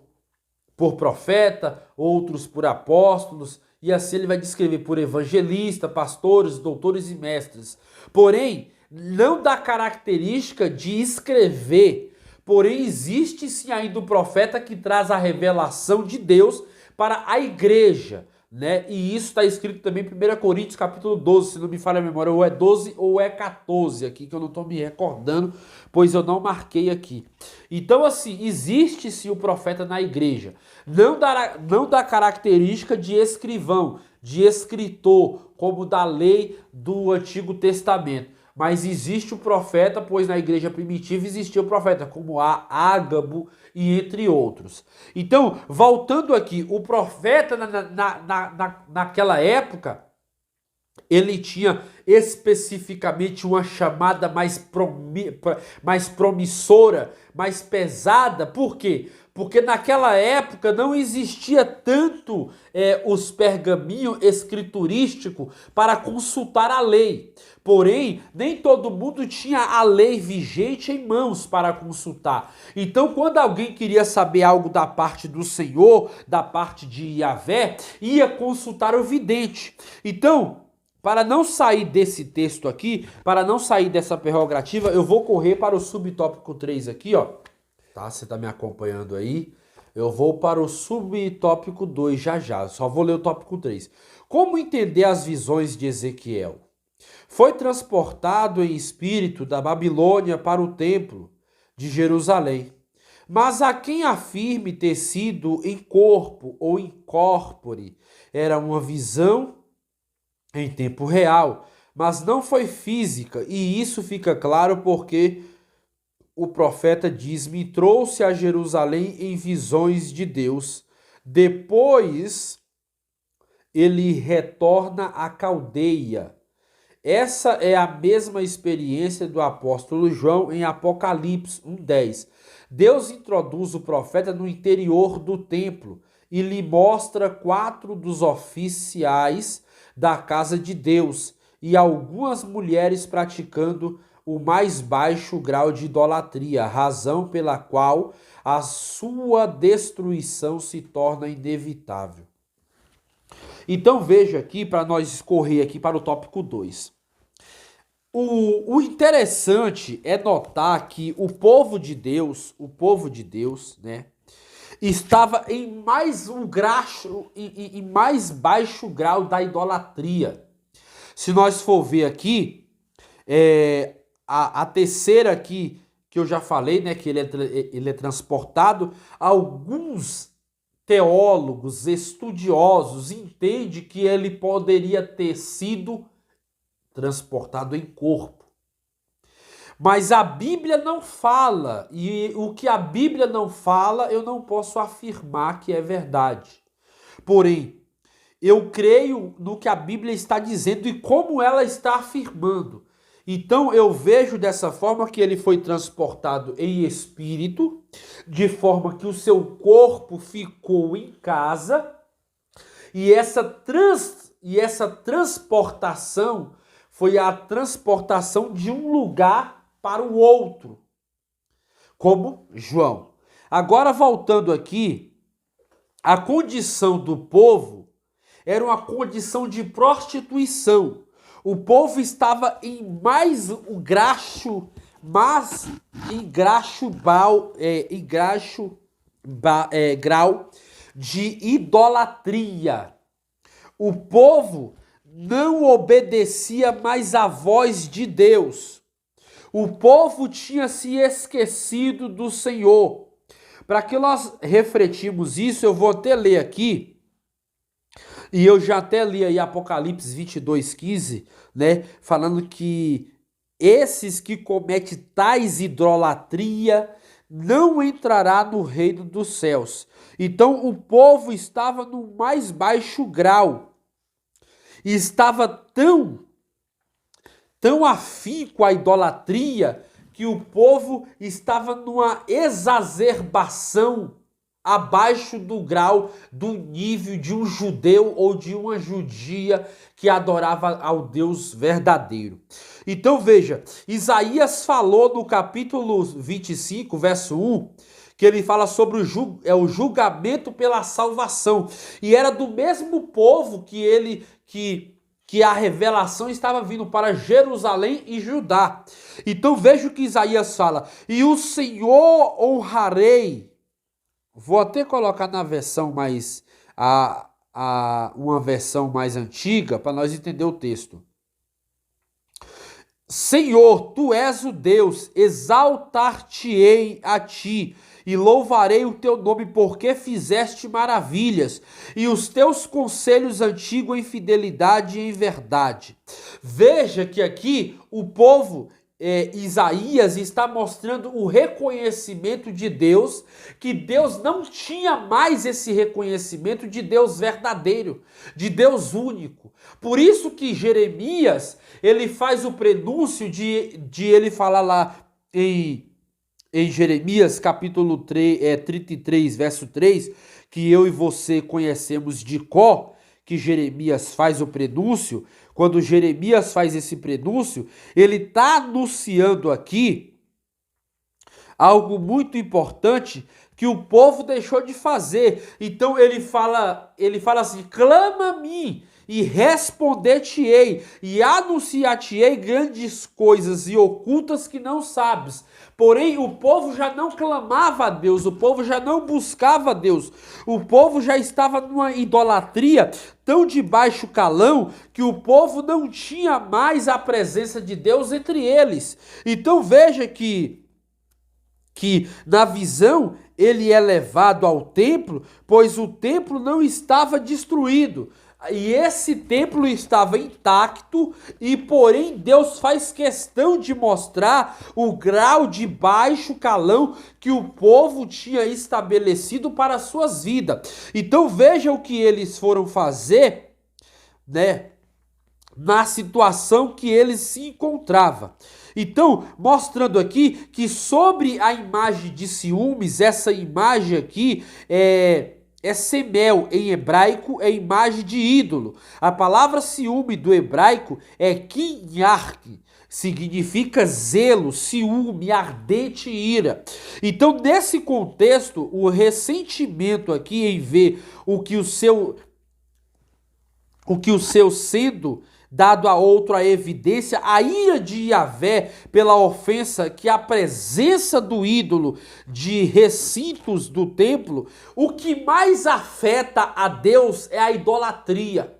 Speaker 1: profeta, outros por apóstolos, e assim ele vai descrever por evangelista, pastores, doutores e mestres. Porém, não dá característica de escrever, porém existe sim ainda o profeta que traz a revelação de Deus para a igreja. Né? E isso está escrito também em 1 Coríntios capítulo 12, se não me falha a memória, ou é 12 ou é 14 aqui, que eu não estou me recordando, pois eu não marquei aqui. Então assim, existe sim o profeta na igreja, não dá característica de escrivão, de escritor, como da lei do Antigo Testamento. Mas existe o profeta, pois na igreja primitiva existia o profeta, como Ágabo e entre outros. Então, voltando aqui, o profeta naquela época, ele tinha especificamente uma chamada mais promissora, mais pesada. Por quê? Porque naquela época não existia tanto os pergaminhos escriturísticos para consultar a lei. Porém, nem todo mundo tinha a lei vigente em mãos para consultar. Então, quando alguém queria saber algo da parte do Senhor, da parte de Yahvé, ia consultar o vidente. Então, para não sair desse texto aqui, para não sair dessa prerrogativa, eu vou correr para o subtópico 3 aqui, ó. Tá? Você tá me acompanhando aí? Eu vou para o subtópico 2 já. Só vou ler o tópico 3. Como entender as visões de Ezequiel? Foi transportado em espírito da Babilônia para o templo de Jerusalém. Mas a quem afirme ter sido em corpo ou em corpore, era uma visão em tempo real, mas não foi física, e isso fica claro porque o profeta diz: me trouxe a Jerusalém em visões de Deus. Depois ele retorna à Caldeia. Essa é a mesma experiência do apóstolo João em Apocalipse 1:10. Deus introduz o profeta no interior do templo e lhe mostra 4 dos oficiais da casa de Deus e algumas mulheres praticando o mais baixo grau de idolatria, razão pela qual a sua destruição se torna inevitável. Então veja aqui, para nós escorrer aqui para o tópico 2. O interessante é notar que o povo de Deus, né, estava em mais baixo grau da idolatria. Se nós for ver aqui, a terceira aqui que eu já falei, né, que ele é transportado, alguns teólogos, estudiosos, entendem que ele poderia ter sido transportado em corpo. Mas a Bíblia não fala, e o que a Bíblia não fala, eu não posso afirmar que é verdade. Porém, eu creio no que a Bíblia está dizendo e como ela está afirmando. Então eu vejo dessa forma que ele foi transportado em espírito, de forma que o seu corpo ficou em casa, e essa transportação foi a transportação de um lugar para o outro, como João. Agora voltando aqui, a condição do povo era uma condição de prostituição. O povo estava em grau de idolatria. O povo não obedecia mais à voz de Deus. O povo tinha se esquecido do Senhor. Para que nós refletimos isso, eu vou até ler aqui. E eu já até li aí Apocalipse 22:15, né? Falando que esses que cometem tais idolatria não entrará no reino dos céus. Então o povo estava no mais baixo grau. E estava tão afim à idolatria que o povo estava numa exacerbação abaixo do grau, do nível de um judeu ou de uma judia que adorava ao Deus verdadeiro. Então veja, Isaías falou no capítulo 25, verso 1, que ele fala sobre o julgamento pela salvação. E era do mesmo povo que a revelação estava vindo para Jerusalém e Judá. Então veja o que Isaías fala: e o Senhor honrarei. Vou até colocar na versão mais uma versão mais antiga para nós entender o texto. Senhor, tu és o Deus, exaltar-te-ei a ti e louvarei o teu nome, porque fizeste maravilhas e os teus conselhos antigos em fidelidade e em verdade. Veja que aqui o povo Isaías está mostrando o reconhecimento de Deus, que Deus não tinha mais esse reconhecimento de Deus verdadeiro, de Deus único. Por isso que Jeremias, ele faz o prenúncio de ele falar lá em Jeremias capítulo 33, verso 3, que eu e você conhecemos de cor, que Jeremias faz o prenúncio. Quando Jeremias faz esse prenúncio, ele está anunciando aqui algo muito importante que o povo deixou de fazer. Então ele fala assim: clama a mim e responder-te-ei e anunciar-te-ei grandes coisas e ocultas que não sabes. Porém, o povo já não clamava a Deus, o povo já não buscava a Deus, o povo já estava numa idolatria tão de baixo calão que o povo não tinha mais a presença de Deus entre eles. Então veja que na visão ele é levado ao templo, pois o templo não estava destruído. E esse templo estava intacto, e porém Deus faz questão de mostrar o grau de baixo calão que o povo tinha estabelecido para as suas vidas. Então veja o que eles foram fazer, né, na situação que eles se encontravam. Então, mostrando aqui que sobre a imagem de ciúmes, essa imagem aqui é semel em hebraico, é imagem de ídolo. A palavra ciúme do hebraico é kinhark, significa zelo, ciúme, ardente ira. Então, nesse contexto, o ressentimento aqui em ver o que o seu sendo dado a outro a evidência, a ira de Yahvé pela ofensa que a presença do ídolo de recintos do templo, o que mais afeta a Deus é a idolatria.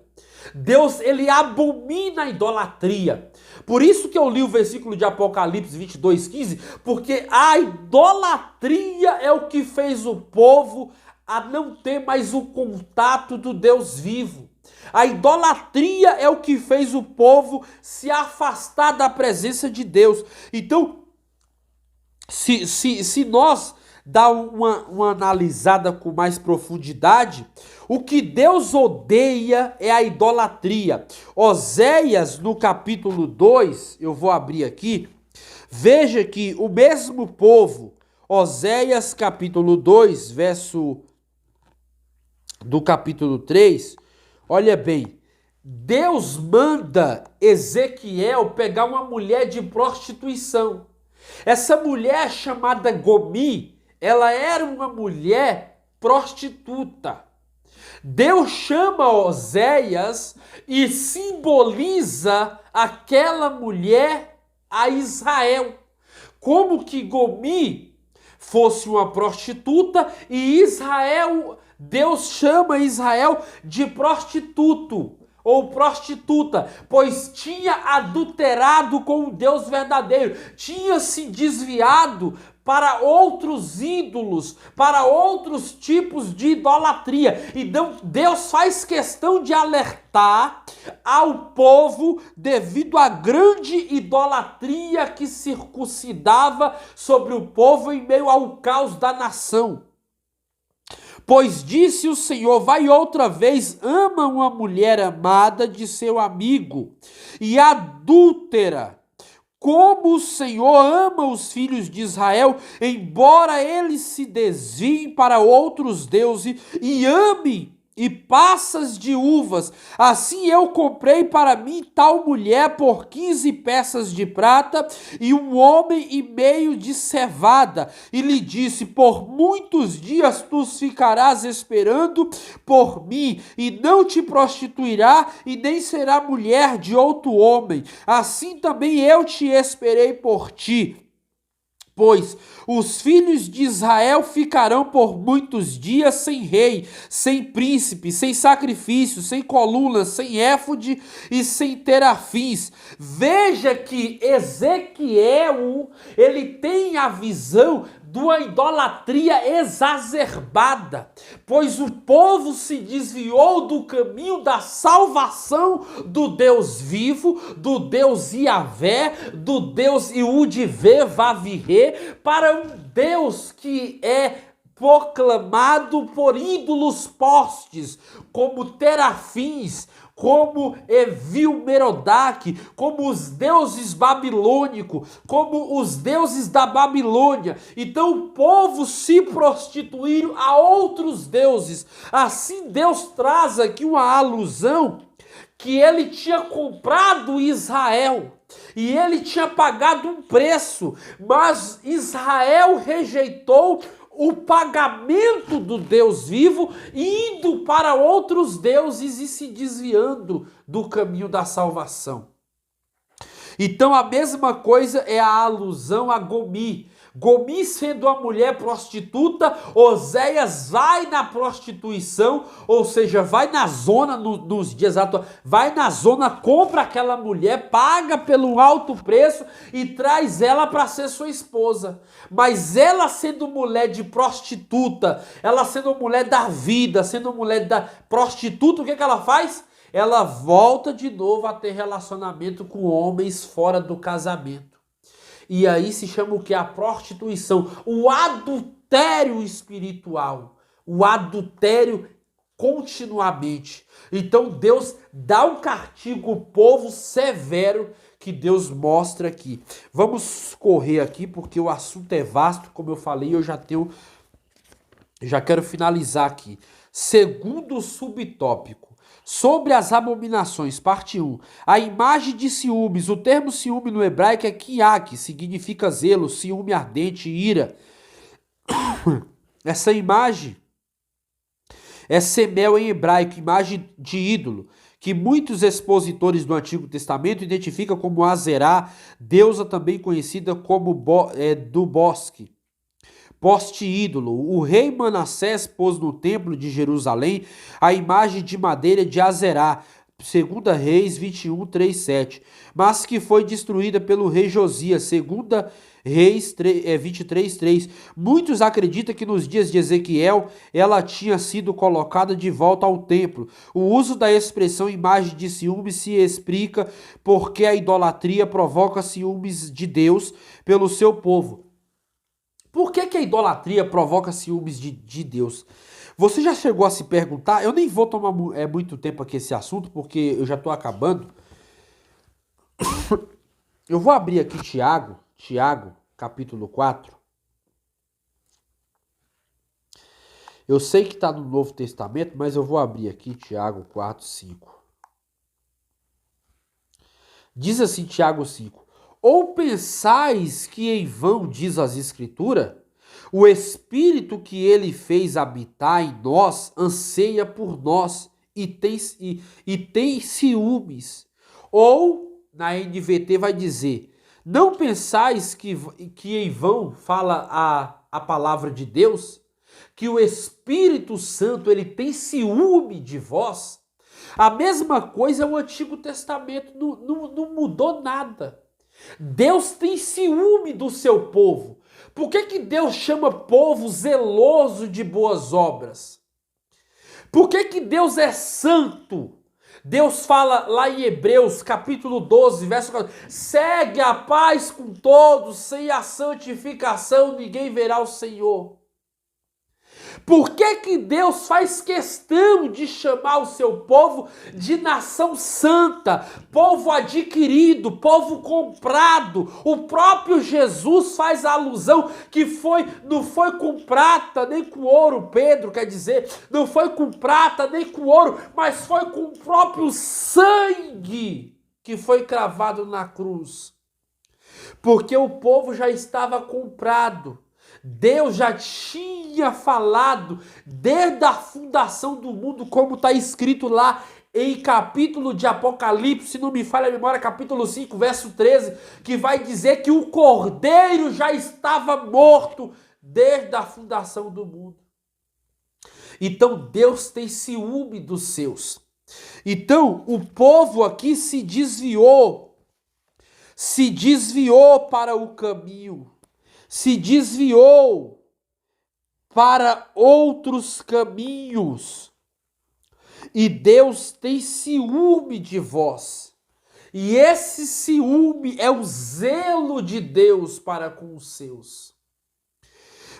Speaker 1: Deus, ele abomina a idolatria. Por isso que eu li o versículo de Apocalipse 22:15, porque a idolatria é o que fez o povo a não ter mais o contato do Deus vivo. A idolatria é o que fez o povo se afastar da presença de Deus. Então, se nós dar uma analisada com mais profundidade, o que Deus odeia é a idolatria. Oséias, no capítulo 2, eu vou abrir aqui, veja que o mesmo povo, Oséias capítulo 2, verso do capítulo 3, olha bem, Deus manda Ezequiel pegar uma mulher de prostituição. Essa mulher chamada Gomi, ela era uma mulher prostituta. Deus chama Oséias e simboliza aquela mulher a Israel. Como que Gomi fosse uma prostituta e Israel... Deus chama Israel de prostituto ou prostituta, pois tinha adulterado com o Deus verdadeiro, tinha se desviado para outros ídolos, para outros tipos de idolatria. Então Deus faz questão de alertar ao povo devido à grande idolatria que circuncidava sobre o povo em meio ao caos da nação. Pois disse o Senhor, vai outra vez, ama uma mulher amada de seu amigo e adúltera, como o Senhor ama os filhos de Israel, embora eles se desviem para outros deuses e amem e passas de uvas. Assim eu comprei para mim tal mulher por 15 peças de prata e 1,5 homem de cevada. E lhe disse, por muitos dias tu ficarás esperando por mim, e não te prostituirá, e nem será mulher de outro homem. Assim também eu te esperei por ti. Pois os filhos de Israel ficarão por muitos dias sem rei, sem príncipe, sem sacrifício, sem coluna, sem éfode e sem terafins. Veja que Ezequiel, ele tem a visão de uma idolatria exacerbada, pois o povo se desviou do caminho da salvação do Deus vivo, do Deus Yahvé, do Deus Iudivê Vavirê, para um Deus que é proclamado por ídolos postes, como terafins, como Evil-Merodach, como os deuses babilônicos, como os deuses da Babilônia. Então o povo se prostituiu a outros deuses. Assim Deus traz aqui uma alusão que ele tinha comprado Israel e ele tinha pagado um preço, mas Israel rejeitou o pagamento do Deus vivo, indo para outros deuses e se desviando do caminho da salvação. Então a mesma coisa é a alusão a Gomi. Gomi sendo uma mulher prostituta, Oséias vai na prostituição, ou seja, vai na zona nos dias atuais, vai na zona, compra aquela mulher, paga pelo alto preço e traz ela para ser sua esposa. Mas ela sendo mulher de prostituta, ela sendo mulher da vida, sendo mulher da prostituta, o que ela faz? ela volta de novo a ter relacionamento com homens fora do casamento. E aí se chama o que? A prostituição, o adultério espiritual, o adultério continuamente. Então Deus dá um castigo ao povo severo que Deus mostra aqui. Vamos correr aqui porque o assunto é vasto, como eu falei, já quero finalizar aqui. Segundo subtópico, sobre as abominações, parte 1. A imagem de ciúmes. O termo ciúme no hebraico é kiak, significa zelo, ciúme ardente, ira. Essa imagem é semel em hebraico, imagem de ídolo, que muitos expositores do Antigo Testamento identificam como Azerá, deusa também conhecida como do bosque. Poste ídolo. O rei Manassés pôs no templo de Jerusalém a imagem de madeira de Azerá, 2 Reis 21, 3, 7, mas que foi destruída pelo rei Josias, 2 Reis 23, 3. Muitos acreditam que nos dias de Ezequiel ela tinha sido colocada de volta ao templo. O uso da expressão imagem de ciúme se explica porque a idolatria provoca ciúmes de Deus pelo seu povo. Por que a idolatria provoca ciúmes de Deus? Você já chegou a se perguntar? Eu nem vou tomar muito tempo aqui esse assunto, porque eu já estou acabando. Eu vou abrir aqui Tiago, capítulo 4. Eu sei que está no Novo Testamento, mas eu vou abrir aqui Tiago 4, 5. Diz assim Tiago 5. Ou pensais que em vão diz as Escrituras? O Espírito que ele fez habitar em nós anseia por nós e tem ciúmes. Ou, na NVT vai dizer, não pensais que em vão fala a palavra de Deus? Que o Espírito Santo ele tem ciúme de vós? A mesma coisa é o Antigo Testamento, não mudou nada. Deus tem ciúme do seu povo. Por que Deus chama povo zeloso de boas obras? Por que Deus é santo? Deus fala lá em Hebreus, capítulo 12, verso 4, segue a paz com todos, sem a santificação ninguém verá o Senhor. Por que Deus faz questão de chamar o seu povo de nação santa, povo adquirido, povo comprado? O próprio Jesus faz a alusão que não foi com prata nem com ouro, Pedro quer dizer, não foi com prata nem com ouro, mas foi com o próprio sangue que foi cravado na cruz. Porque o povo já estava comprado. Deus já tinha falado desde a fundação do mundo, como está escrito lá em capítulo de Apocalipse, se não me falha a memória, capítulo 5, verso 13, que vai dizer que o Cordeiro já estava morto desde a fundação do mundo. Então Deus tem ciúme dos seus. Então o povo aqui se desviou para o caminho. Se desviou para outros caminhos. E Deus tem ciúme de vós. E esse ciúme é o zelo de Deus para com os seus.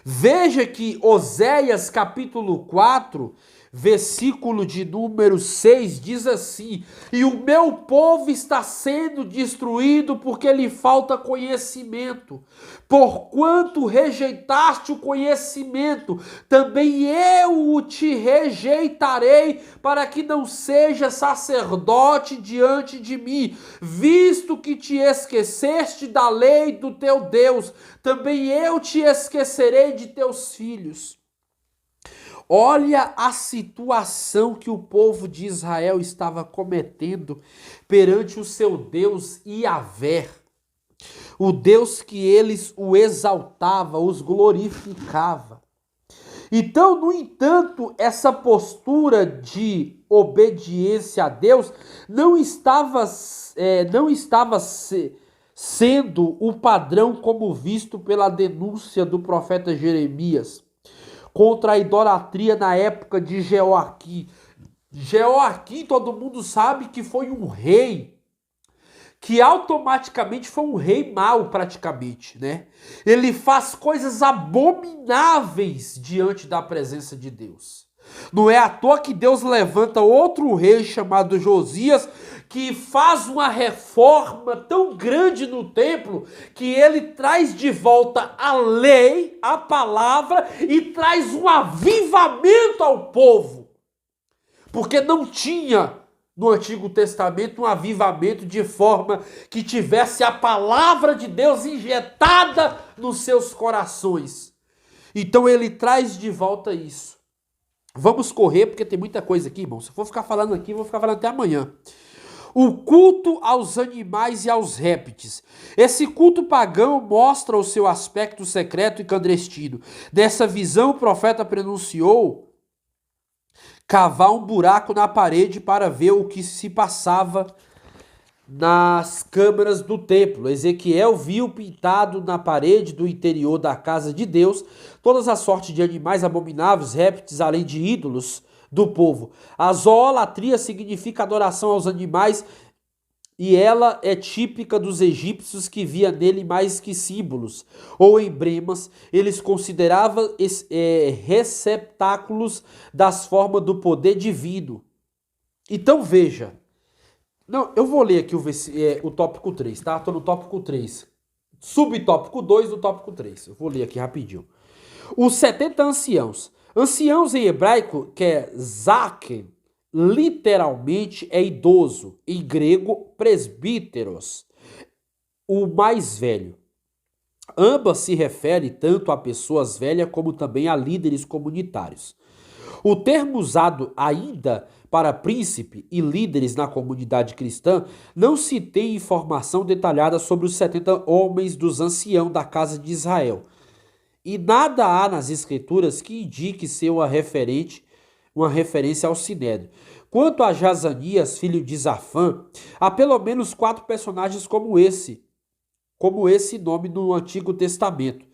Speaker 1: Veja que Oséias capítulo 4, versículo de número 6, diz assim, e o meu povo está sendo destruído porque lhe falta conhecimento. Porquanto rejeitaste o conhecimento, também eu o te rejeitarei, para que não seja sacerdote diante de mim, visto que te esqueceste da lei do teu Deus, também eu te esquecerei de teus filhos. Olha a situação que o povo de Israel estava cometendo perante o seu Deus Yahvé. O Deus que eles o exaltava, os glorificava. Então, no entanto, essa postura de obediência a Deus não estava sendo o padrão como visto pela denúncia do profeta Jeremias contra a idolatria na época de Jeoaquim. Jeoaquim, todo mundo sabe que foi um rei que automaticamente foi um rei mau praticamente, né? Ele faz coisas abomináveis diante da presença de Deus. Não é à toa que Deus levanta outro rei chamado Josias, que faz uma reforma tão grande no templo, que ele traz de volta a lei, a palavra, e traz um avivamento ao povo. Porque não tinha no Antigo Testamento um avivamento de forma que tivesse a palavra de Deus injetada nos seus corações. Então ele traz de volta isso. Vamos correr, porque tem muita coisa aqui, irmão. Se eu for ficar falando aqui, eu vou ficar falando até amanhã. O culto aos animais e aos répteis. Esse culto pagão mostra o seu aspecto secreto e clandestino. Dessa visão, o profeta pronunciou cavar um buraco na parede para ver o que se passava nas câmaras do templo. Ezequiel viu pintado na parede do interior da casa de Deus todas as sortes de animais abomináveis, répteis, além de ídolos do povo. A zoolatria significa adoração aos animais e ela é típica dos egípcios, que via nele mais que símbolos ou emblemas. Eles consideravam receptáculos das formas do poder divino. Então veja, não, eu vou ler aqui o tópico 3, tá? Estou no tópico 3, subtópico 2 do tópico 3. Eu vou ler aqui rapidinho. Os 70 anciãos. Anciãos em hebraico, que é zaken, literalmente é idoso, em grego presbíteros, o mais velho. Ambas se referem tanto a pessoas velhas como também a líderes comunitários. O termo usado ainda para príncipe e líderes na comunidade cristã, não se tem informação detalhada sobre os 70 homens dos anciãos da casa de Israel. E nada há nas escrituras que indique ser uma referência ao Sinédrio. Quanto a Jazanias, filho de Zafã, há pelo menos 4 personagens como esse nome no Antigo Testamento.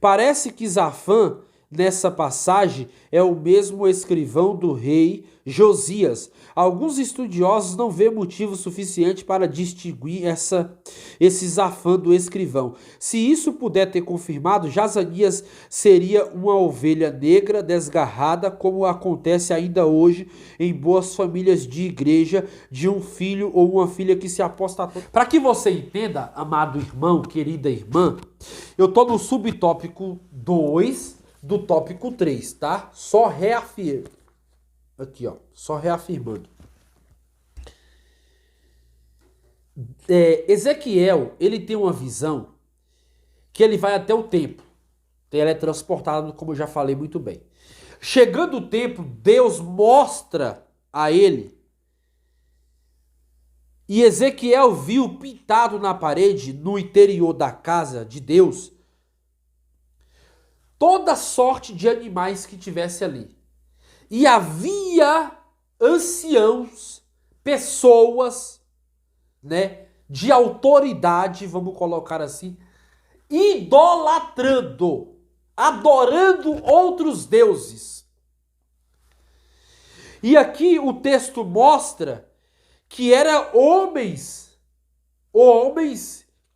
Speaker 1: Parece que Zafã, nessa passagem, é o mesmo escrivão do rei Josias. Alguns estudiosos não vêem motivo suficiente para distinguir esse Zafã do escrivão. Se isso puder ter confirmado, Jazanias seria uma ovelha negra desgarrada, como acontece ainda hoje em boas famílias de igreja, de um filho ou uma filha que se apostatou. Para que você entenda, amado irmão, querida irmã, eu estou no subtópico 2 do tópico 3, tá? Só reafirmo. Aqui, ó. Só reafirmando. Ezequiel, ele tem uma visão que ele vai até o templo. Ele é transportado, como eu já falei muito bem. Chegando o templo, Deus mostra a ele. E Ezequiel viu pintado na parede, no interior da casa de Deus, toda sorte de animais que tivesse ali. E havia anciãos, pessoas, né, de autoridade, vamos colocar assim, idolatrando, adorando outros deuses. E aqui o texto mostra que eram homens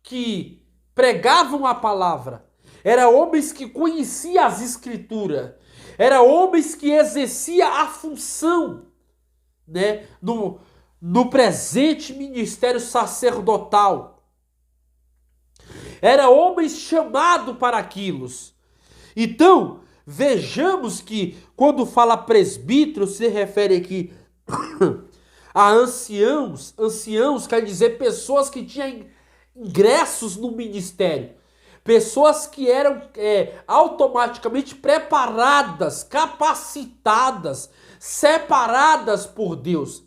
Speaker 1: que pregavam a palavra, eram homens que conheciam as escrituras, eram homens que exerciam a função, né, no presente ministério sacerdotal. Eram homens chamados para aquilo. Então, vejamos que quando fala presbítero, se refere aqui a anciãos. Anciãos quer dizer pessoas que tinham ingressos no ministério. Pessoas que eram automaticamente preparadas, capacitadas, separadas por Deus.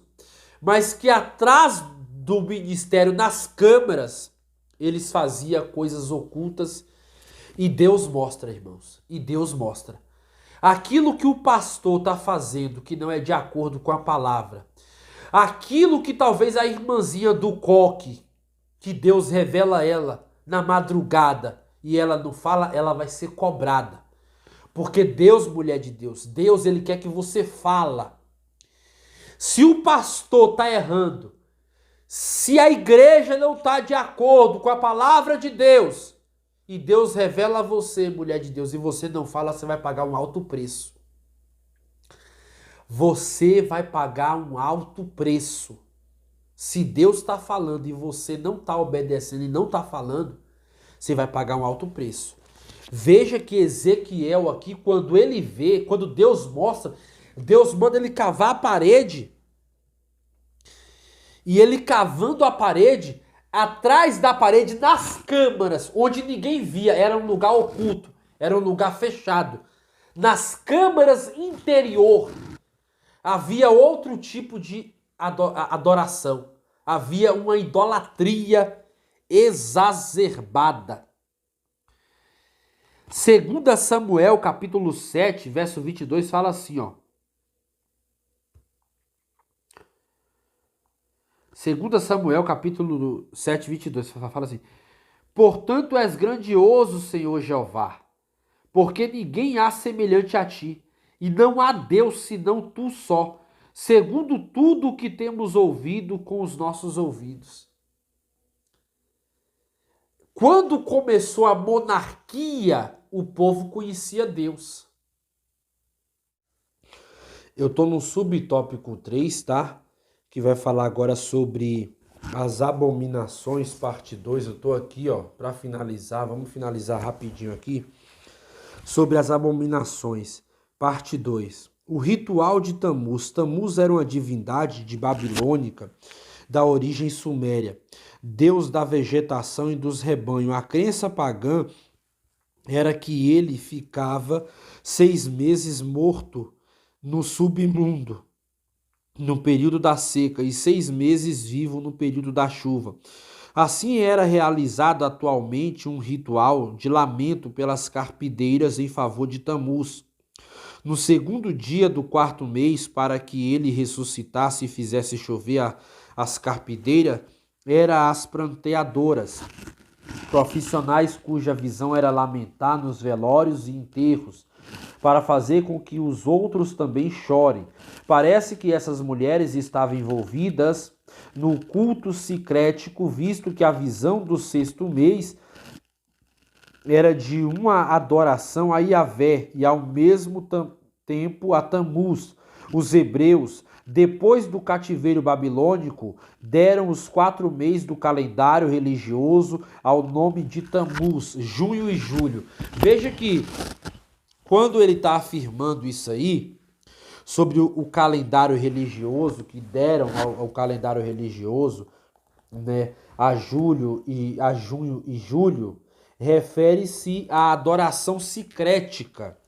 Speaker 1: Mas que atrás do ministério, nas câmaras, eles faziam coisas ocultas. E Deus mostra, irmãos. E Deus mostra. Aquilo que o pastor está fazendo, que não é de acordo com a palavra. Aquilo que talvez a irmãzinha do coque, que Deus revela a ela na madrugada, e ela não fala, ela vai ser cobrada. Porque Deus, mulher de Deus, Deus, ele quer que você fala. Se o pastor está errando, se a igreja não está de acordo com a palavra de Deus, e Deus revela a você, mulher de Deus, e você não fala, você vai pagar um alto preço. Você vai pagar um alto preço. Se Deus está falando e você não está obedecendo e não está falando, você vai pagar um alto preço. Veja que Ezequiel aqui, quando ele vê, quando Deus mostra, Deus manda ele cavar a parede. E ele cavando a parede, atrás da parede, nas câmaras, onde ninguém via, era um lugar oculto, era um lugar fechado. Nas câmaras interior, havia outro tipo de adoração. Havia uma idolatria exacerbada. 2 Samuel, capítulo 7, verso 22, fala assim, ó. 2 Samuel, capítulo 7, 22, fala assim. Portanto és grandioso, Senhor Jeová, porque ninguém há semelhante a ti, e não há Deus senão tu só, segundo tudo o que temos ouvido com os nossos ouvidos. Quando começou a monarquia, o povo conhecia Deus. Eu estou no subtópico 3, tá? Que vai falar agora sobre as abominações, parte 2. Eu estou aqui, ó, para finalizar. Vamos finalizar rapidinho aqui. Sobre as abominações, parte 2. O ritual de Tamuz. Tamuz era uma divindade de babilônica da origem suméria, deus da vegetação e dos rebanhos. A crença pagã era que ele ficava 6 meses morto no submundo, no período da seca, e 6 meses vivo no período da chuva. Assim era realizado atualmente um ritual de lamento pelas carpideiras em favor de Tamuz. No segundo dia do 4º mês, para que ele ressuscitasse e fizesse chover as carpideiras, eram as pranteadoras, profissionais cuja visão era lamentar nos velórios e enterros, para fazer com que os outros também chorem. Parece que essas mulheres estavam envolvidas no culto sicrético, visto que a visão do 6º mês era de uma adoração a Yahvé e ao mesmo tempo a Tamuz. Os hebreus, depois do cativeiro babilônico, deram os 4 meses do calendário religioso ao nome de Tamuz, junho e julho. Veja que quando ele está afirmando isso aí, sobre o calendário religioso, que deram ao calendário religioso, né, a junho e julho, refere-se à adoração sicrética.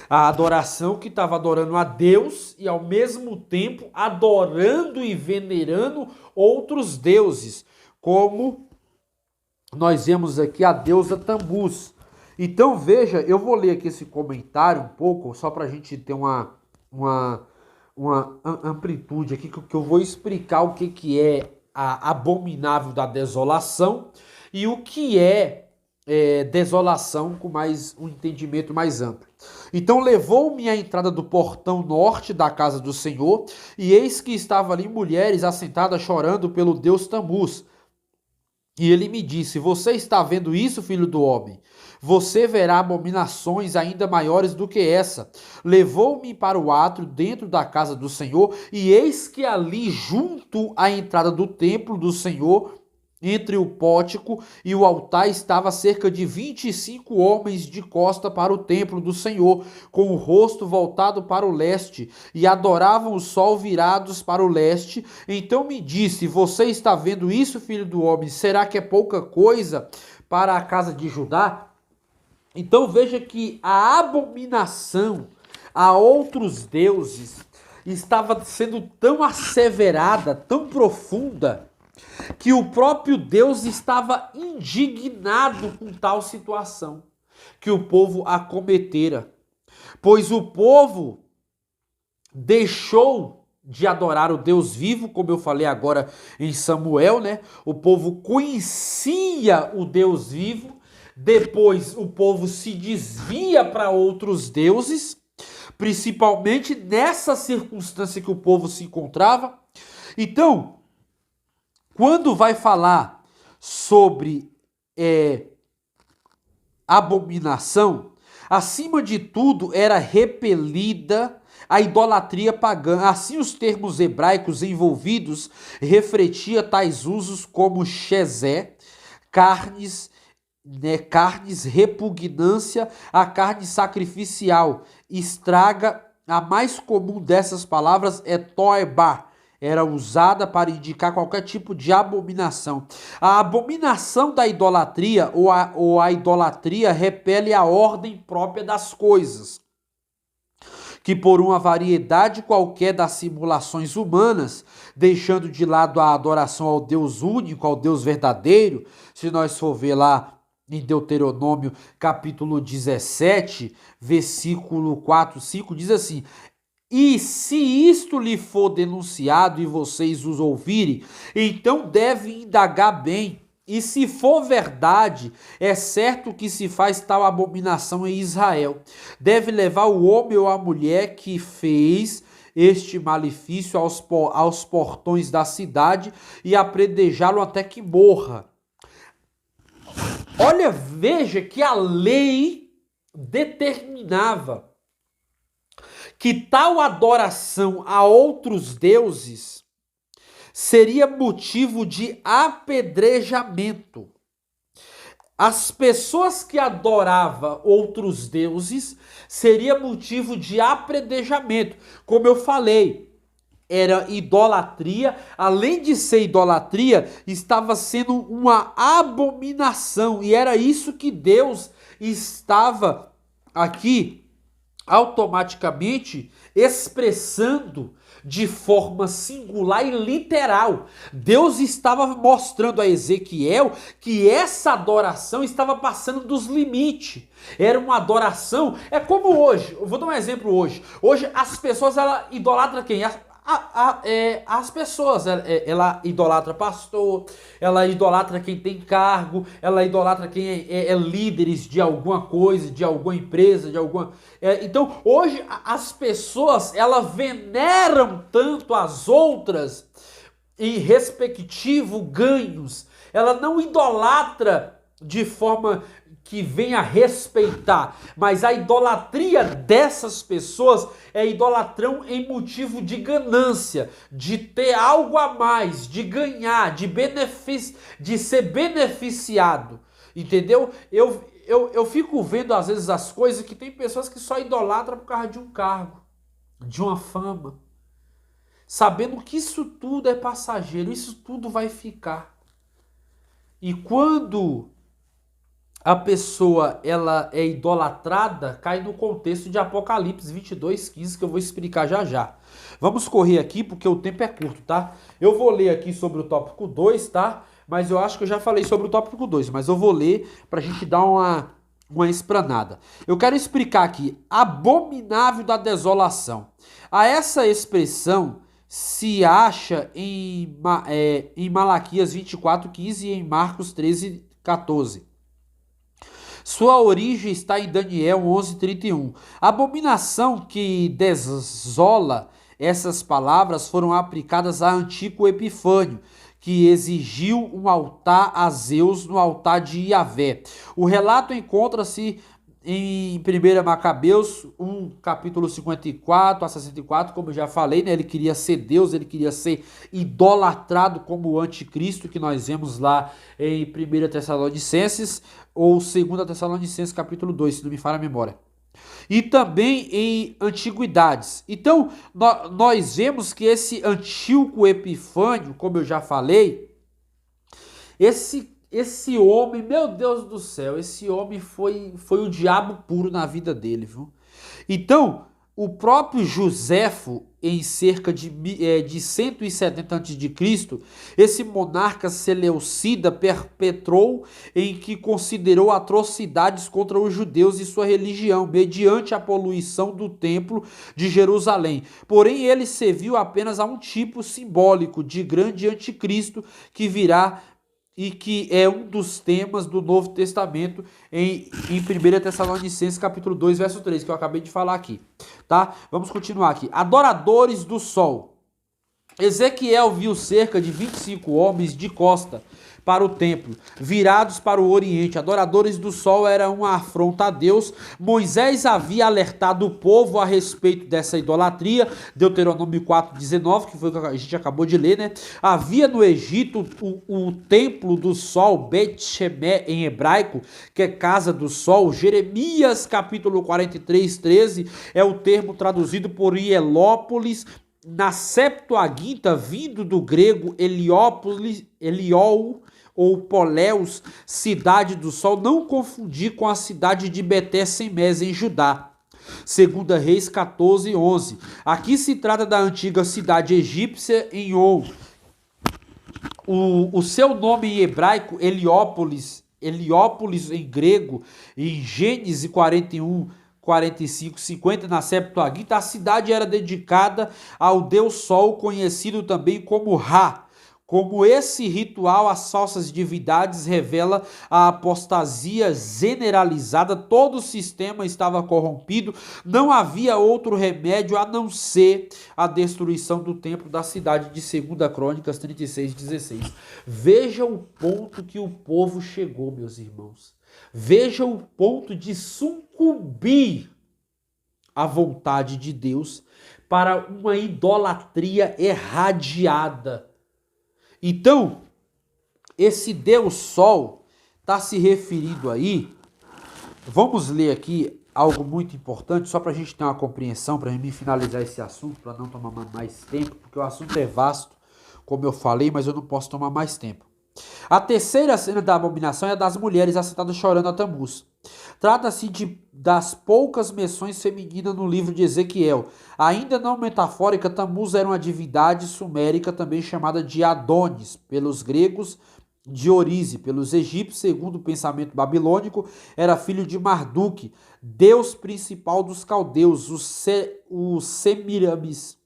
Speaker 1: A adoração que estava adorando a Deus e ao mesmo tempo adorando e venerando outros deuses, como nós vemos aqui a deusa Tamuz. Então veja, eu vou ler aqui esse comentário um pouco, só para a gente ter uma amplitude aqui, que eu vou explicar o que é a abominável da desolação e o que é desolação com mais um entendimento mais amplo. Então levou-me à entrada do portão norte da casa do Senhor, e eis que estavam ali mulheres assentadas chorando pelo deus Tamuz. E ele me disse: você está vendo isso, filho do homem? Você verá abominações ainda maiores do que essa. Levou-me para o átrio dentro da casa do Senhor, e eis que ali junto à entrada do templo do Senhor, entre o pórtico e o altar, estava cerca de 25 homens de costa para o templo do Senhor, com o rosto voltado para o leste, e adoravam o sol virados para o leste. Então me disse: você está vendo isso, filho do homem? Será que é pouca coisa para a casa de Judá? Então veja que a abominação a outros deuses estava sendo tão asseverada, tão profunda, que o próprio Deus estava indignado com tal situação que o povo acometera, pois o povo deixou de adorar o Deus vivo, como eu falei agora em Samuel, né? O povo conhecia o Deus vivo, depois o povo se desvia para outros deuses, principalmente nessa circunstância que o povo se encontrava. Então, quando vai falar sobre abominação, acima de tudo era repelida a idolatria pagã. Assim, os termos hebraicos envolvidos refletia tais usos como shezé, carnes, repugnância à carne sacrificial. Estraga, a mais comum dessas palavras é toeba, era usada para indicar qualquer tipo de abominação. A abominação da idolatria ou a idolatria repele a ordem própria das coisas, que por uma variedade qualquer das simulações humanas, deixando de lado a adoração ao Deus único, ao Deus verdadeiro, se nós for ver lá em Deuteronômio capítulo 17, versículo 4, 5, diz assim: e se isto lhe for denunciado e vocês os ouvirem, então devem indagar bem. E se for verdade, é certo que se faz tal abominação em Israel. Deve levar o homem ou a mulher que fez este malefício aos portões da cidade e apredejá-lo até que morra. Olha, veja que a lei determinava que tal adoração a outros deuses seria motivo de apedrejamento. As pessoas que adoravam outros deuses seria motivo de apedrejamento. Como eu falei, era idolatria, além de ser idolatria, estava sendo uma abominação. E era isso que Deus estava aqui automaticamente expressando de forma singular e literal. Deus estava mostrando a Ezequiel que essa adoração estava passando dos limites. Era uma adoração, é como hoje, eu vou dar um exemplo hoje. Hoje as pessoas idolatram quem? As pessoas, ela idolatra pastor, ela idolatra quem tem cargo, ela idolatra quem é líderes de alguma coisa, de alguma empresa, de alguma... então, hoje, as pessoas, elas veneram tanto as outras em respectivo ganhos. Ela não idolatra de forma que venha respeitar, mas a idolatria dessas pessoas é idolatrão em motivo de ganância, de ter algo a mais, de ganhar, de ser beneficiado, entendeu? Eu fico vendo às vezes as coisas que tem pessoas que só idolatram por causa de um cargo, de uma fama, sabendo que isso tudo é passageiro, isso tudo vai ficar. E quando a pessoa ela é idolatrada, cai no contexto de Apocalipse 22:15, que eu vou explicar já já. Vamos correr aqui porque o tempo é curto, tá? Eu vou ler aqui sobre o tópico 2, tá? Mas eu acho que eu já falei sobre o tópico 2, mas eu vou ler pra gente dar uma explanada. Eu quero explicar aqui, abominável da desolação. A essa expressão se acha em Malaquias 24:15 e em Marcos 13:14. Sua origem está em Daniel 11:31. A abominação que desola essas palavras foram aplicadas a Antíoco Epifânio, que exigiu um altar a Zeus no altar de Iavé. O relato encontra-se em 1 Macabeus 1, capítulo 54 a 64, como eu já falei, né? Ele queria ser Deus, ele queria ser idolatrado como o anticristo, que nós vemos lá em 1 Tessalonicenses, ou 2 Tessalonicenses, capítulo 2, se não me falha a memória. E também em Antiguidades. Então, nós vemos que esse Antíoco Epifânio, como eu já falei, esse homem, meu Deus do céu, esse homem foi o diabo puro na vida dele, viu? Então, o próprio Joséfo, em cerca de 170 a.C., esse monarca seleucida perpetrou em que considerou atrocidades contra os judeus e sua religião, mediante a poluição do templo de Jerusalém. Porém, ele serviu apenas a um tipo simbólico de grande anticristo que virá e que é um dos temas do Novo Testamento em 1 Tessalonicenses capítulo 2, verso 3, que eu acabei de falar aqui, tá? Vamos continuar aqui. Adoradores do sol. Ezequiel viu cerca de 25 homens de costa para o templo, virados para o oriente. Adoradores do sol era uma afronta a Deus. Moisés havia alertado o povo a respeito dessa idolatria, Deuteronômio 4,19, que foi o que a gente acabou de ler, né? Havia no Egito o templo do sol, Bet Shemesh em hebraico, que é casa do sol. Jeremias capítulo 43, 13 é o termo traduzido por Hielópolis, na Septuaginta, vindo do grego Heliópolis, Heliol ou Poleus, cidade do sol, não confundir com a cidade de Beté-Semes em Judá. 2 Reis 14, 11. Aqui se trata da antiga cidade egípcia em On. O seu nome em hebraico, Heliópolis em grego, em Gênesis 41, 45, 50, na Septuaginta, a cidade era dedicada ao deus Sol, conhecido também como Ra. Como esse ritual às falsas divindades revela a apostasia generalizada, todo o sistema estava corrompido, não havia outro remédio a não ser a destruição do templo da cidade, de 2 Crônicas 36, 16. Veja o ponto que o povo chegou, meus irmãos. Veja o ponto de sucumbir à vontade de Deus para uma idolatria erradiada. Então, esse Deus Sol está se referindo aí, vamos ler aqui algo muito importante, só para a gente ter uma compreensão, para a gente finalizar esse assunto, para não tomar mais tempo, porque o assunto é vasto, como eu falei, mas eu não posso tomar mais tempo. A terceira cena da abominação é a das mulheres assentadas chorando a Tamuz. Trata-se das poucas menções femininas no livro de Ezequiel. Ainda não metafórica, Tamuz era uma divindade sumérica também chamada de Adonis, pelos gregos de Orize, pelos egípcios, segundo o pensamento babilônico, era filho de Marduk, deus principal dos caldeus, o Semiramis.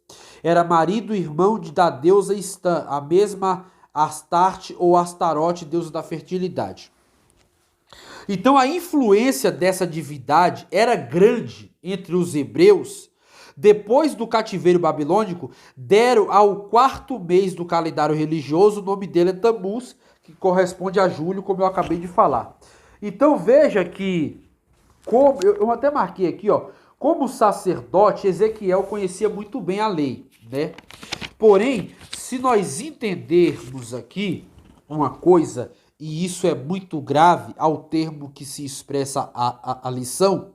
Speaker 1: Era marido e irmão da deusa Istã, a mesma Astarte ou Astarote, deusa da fertilidade. Então a influência dessa divindade era grande entre os hebreus. Depois do cativeiro babilônico, deram ao 4º mês do calendário religioso, o nome dele é Tamuz, que corresponde a julho, como eu acabei de falar. Então veja que, como eu até marquei aqui, ó, como sacerdote, Ezequiel conhecia muito bem a lei, né? Porém, se nós entendermos aqui uma coisa, e isso é muito grave ao termo que se expressa a lição,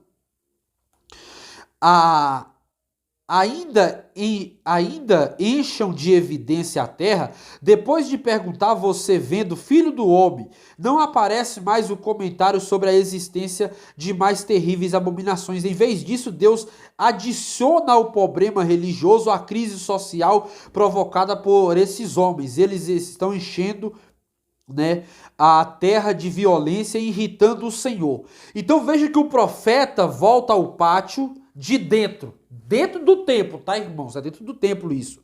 Speaker 1: ainda encham de evidência a terra, depois de perguntar você vendo, filho do homem, não aparece mais o comentário sobre a existência de mais terríveis abominações. Em vez disso, Deus adiciona ao problema religioso a crise social provocada por esses homens. Eles estão enchendo, né, a terra de violência e irritando o Senhor. Então veja que o profeta volta ao pátio de dentro do templo, tá, irmãos? É dentro do templo isso.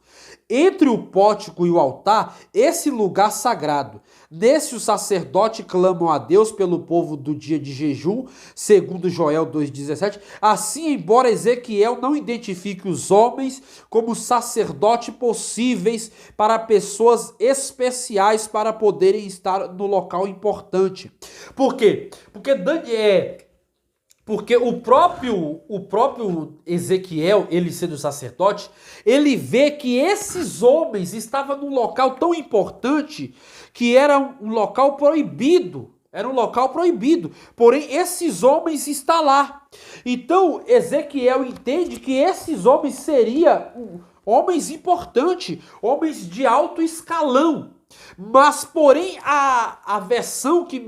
Speaker 1: Entre o pórtico e o altar, esse lugar sagrado. Nesse o sacerdote clamam a Deus pelo povo do dia de jejum, segundo Joel 2,17. Assim, embora Ezequiel não identifique os homens como sacerdotes possíveis para pessoas especiais para poderem estar no local importante. Por quê? Porque o próprio Ezequiel, ele sendo sacerdote, ele vê que esses homens estavam num local tão importante que era um local proibido. Era um local proibido. Porém, esses homens estão lá. Então, Ezequiel entende que esses homens seriam homens importantes, homens de alto escalão. Mas, porém, a versão que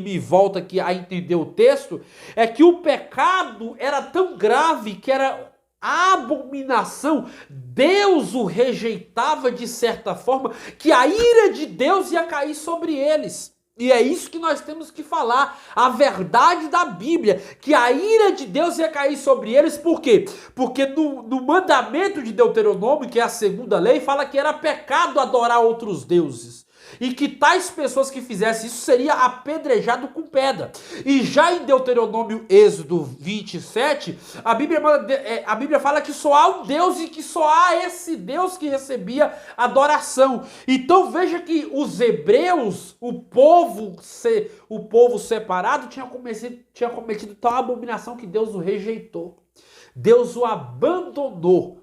Speaker 1: me volta aqui a entender o texto, é que o pecado era tão grave que era a abominação, Deus o rejeitava de certa forma, que a ira de Deus ia cair sobre eles. E é isso que nós temos que falar, a verdade da Bíblia, que a ira de Deus ia cair sobre eles, por quê? Porque no mandamento de Deuteronômio, que é a segunda lei, fala que era pecado adorar outros deuses. e que tais pessoas que fizessem isso seria apedrejado com pedra. E já em Deuteronômio, Êxodo 27, a Bíblia fala que só há um Deus e que só há esse Deus que recebia adoração. Então veja que os hebreus, o povo separado, tinha cometido tal abominação que Deus o rejeitou. Deus o abandonou.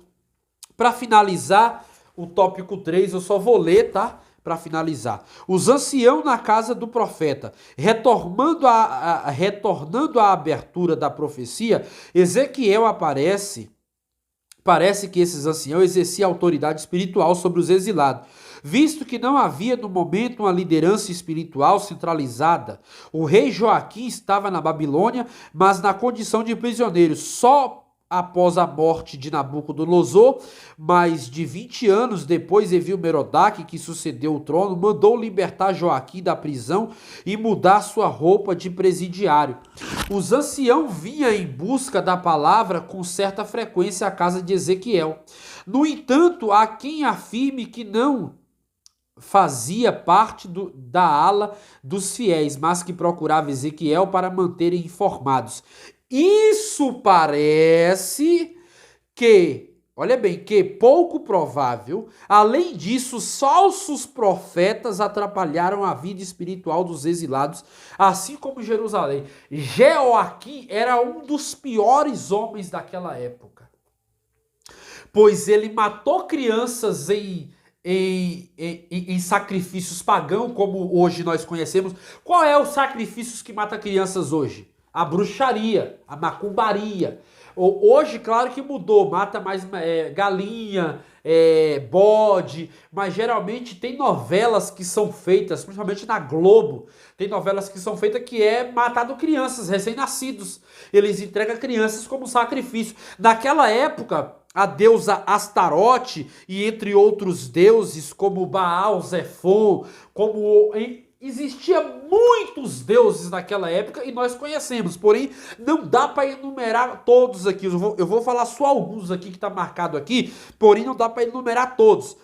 Speaker 1: Para finalizar o tópico 3, eu só vou ler, tá? Para finalizar. Os anciãos na casa do profeta, retornando à abertura da profecia, Ezequiel aparece. Parece que esses anciãos exerciam autoridade espiritual sobre os exilados, visto que não havia no momento uma liderança espiritual centralizada. O rei Joaquim estava na Babilônia, mas na condição de prisioneiro. Só após a morte de Nabucodonosor, mais de 20 anos depois, Evil-Merodach, que sucedeu o trono, mandou libertar Joaquim da prisão e mudar sua roupa de presidiário. Os anciãos vinham em busca da palavra com certa frequência à casa de Ezequiel. No entanto, há quem afirme que não fazia parte da ala dos fiéis, mas que procurava Ezequiel para manterem informados. Isso parece que, olha bem, que pouco provável. Além disso, falsos profetas atrapalharam a vida espiritual dos exilados, assim como Jerusalém. Jeoaquim era um dos piores homens daquela época, pois ele matou crianças em sacrifícios pagãos, como hoje nós conhecemos. Qual é o sacrifício que mata crianças hoje? A bruxaria, a macumbaria. Hoje, claro que mudou, mata mais galinha, bode, mas geralmente tem novelas que são feitas, principalmente na Globo, tem novelas que são feitas que é matado crianças, recém-nascidos. Eles entregam crianças como sacrifício. Naquela época, a deusa Astarote e entre outros deuses como Baal, Zefon, existia muitos deuses naquela época e nós conhecemos, porém não dá para enumerar todos aqui. Eu vou falar só alguns aqui que está marcado aqui, porém não dá para enumerar todos.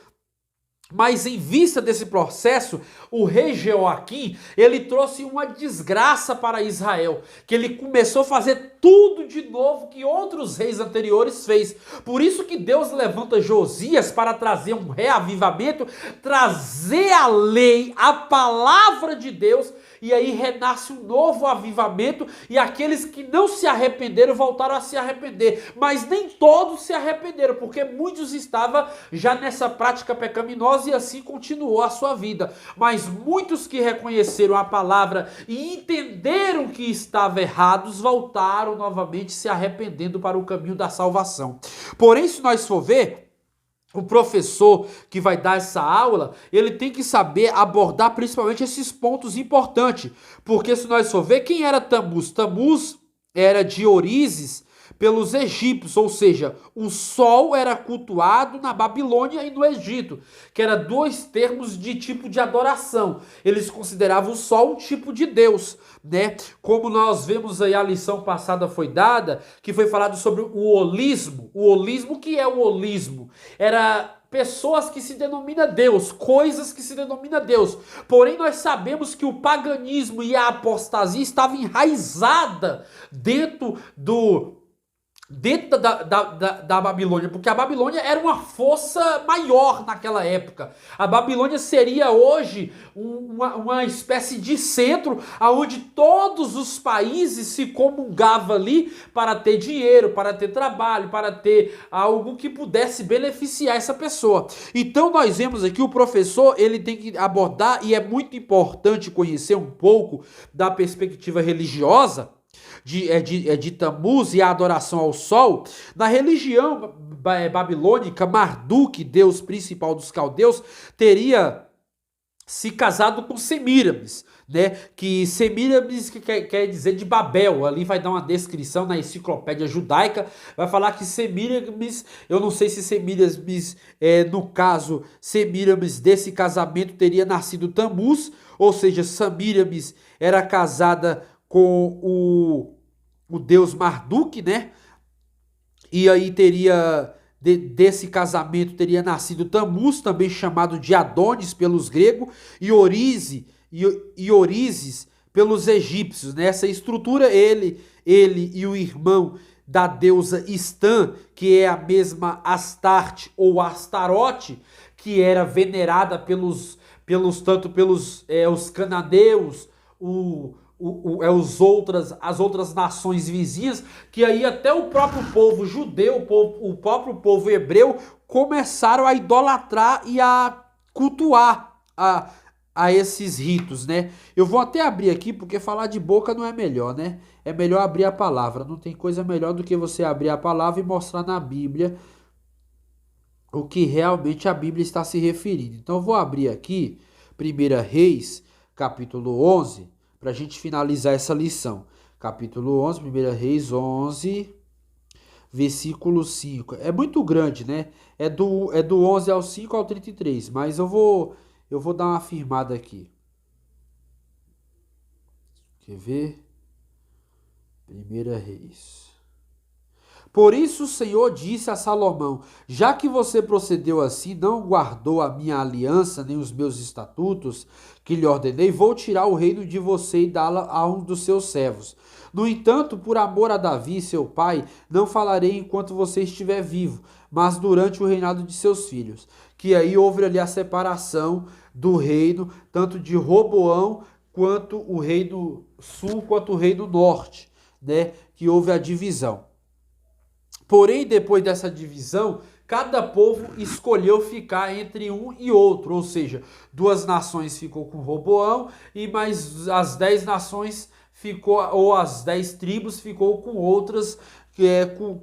Speaker 1: Mas em vista desse processo, o rei Jeoaquim, ele trouxe uma desgraça para Israel, que ele começou a fazer tudo de novo que outros reis anteriores fez. Por isso que Deus levanta Josias para trazer um reavivamento, trazer a lei, a palavra de Deus, e aí renasce um novo avivamento, e aqueles que não se arrependeram voltaram a se arrepender, mas nem todos se arrependeram, porque muitos estavam já nessa prática pecaminosa e assim continuou a sua vida. Mas muitos que reconheceram a palavra e entenderam que estavam errados, voltaram novamente se arrependendo para o caminho da salvação. Porém, se nós for ver, o professor que vai dar essa aula, ele tem que saber abordar principalmente esses pontos importantes. Porque se nós for ver, quem era Tamuz? Tamuz era de orizes pelos egípcios, ou seja, o sol era cultuado na Babilônia e no Egito, que eram dois termos de tipo de adoração. Eles consideravam o sol um tipo de Deus, né? Como nós vemos aí, a lição passada foi dada, que foi falado sobre o holismo. O holismo, o que é o holismo? Era pessoas que se denomina Deus, coisas que se denomina Deus. Porém, nós sabemos que o paganismo e a apostasia estavam enraizadas dentro da Babilônia, porque a Babilônia era uma força maior naquela época. A Babilônia seria hoje uma espécie de centro onde todos os países se comungavam ali para ter dinheiro, para ter trabalho, para ter algo que pudesse beneficiar essa pessoa. Então nós vemos aqui o professor, ele tem que abordar, e é muito importante conhecer um pouco da perspectiva religiosa de Tamuz e a adoração ao sol. Na religião babilônica, Marduk, deus principal dos caldeus, teria se casado com Semíramis, né? Que Semíramis quer dizer de Babel. Ali vai dar uma descrição na enciclopédia judaica, vai falar que Semíramis, eu não sei se Semíramis, no caso, Semíramis desse casamento teria nascido Tamuz, ou seja, Semíramis era casada com o deus Marduk, né? E aí teria desse casamento teria nascido Tamuz, também chamado de Adonis pelos gregos, e Orísis pelos egípcios. Nessa estrutura, ele e o irmão da deusa Istã, que é a mesma Astarte ou Astarote, que era venerada pelos os cananeus, as outras nações vizinhas, que aí até o próprio povo judeu, o próprio povo hebreu, começaram a idolatrar e a cultuar a esses ritos, né? Eu vou até abrir aqui, porque falar de boca não é melhor, né? É melhor abrir a palavra. Não tem coisa melhor do que você abrir a palavra e mostrar na Bíblia o que realmente a Bíblia está se referindo. Então eu vou abrir aqui 1 Reis, capítulo 11, para a gente finalizar essa lição. Capítulo 11, 1 Reis 11, versículo 5. É muito grande, né? É do 11 ao 5 ao 33, mas eu vou dar uma afirmada aqui. Quer ver? 1 Reis. Por isso o Senhor disse a Salomão: já que você procedeu assim, não guardou a minha aliança, nem os meus estatutos que lhe ordenei, vou tirar o reino de você e dá-la a um dos seus servos. No entanto, por amor a Davi, seu pai, não falarei enquanto você estiver vivo, mas durante o reinado de seus filhos. Que aí houve ali a separação do reino, tanto de Roboão, quanto o reino sul, quanto o reino norte, né? Que houve a divisão. Porém, depois dessa divisão, cada povo escolheu ficar entre um e outro, ou seja, 2 nações ficou com Roboão e mais as 10 nações ficou, ou as 10 tribos ficou com outras,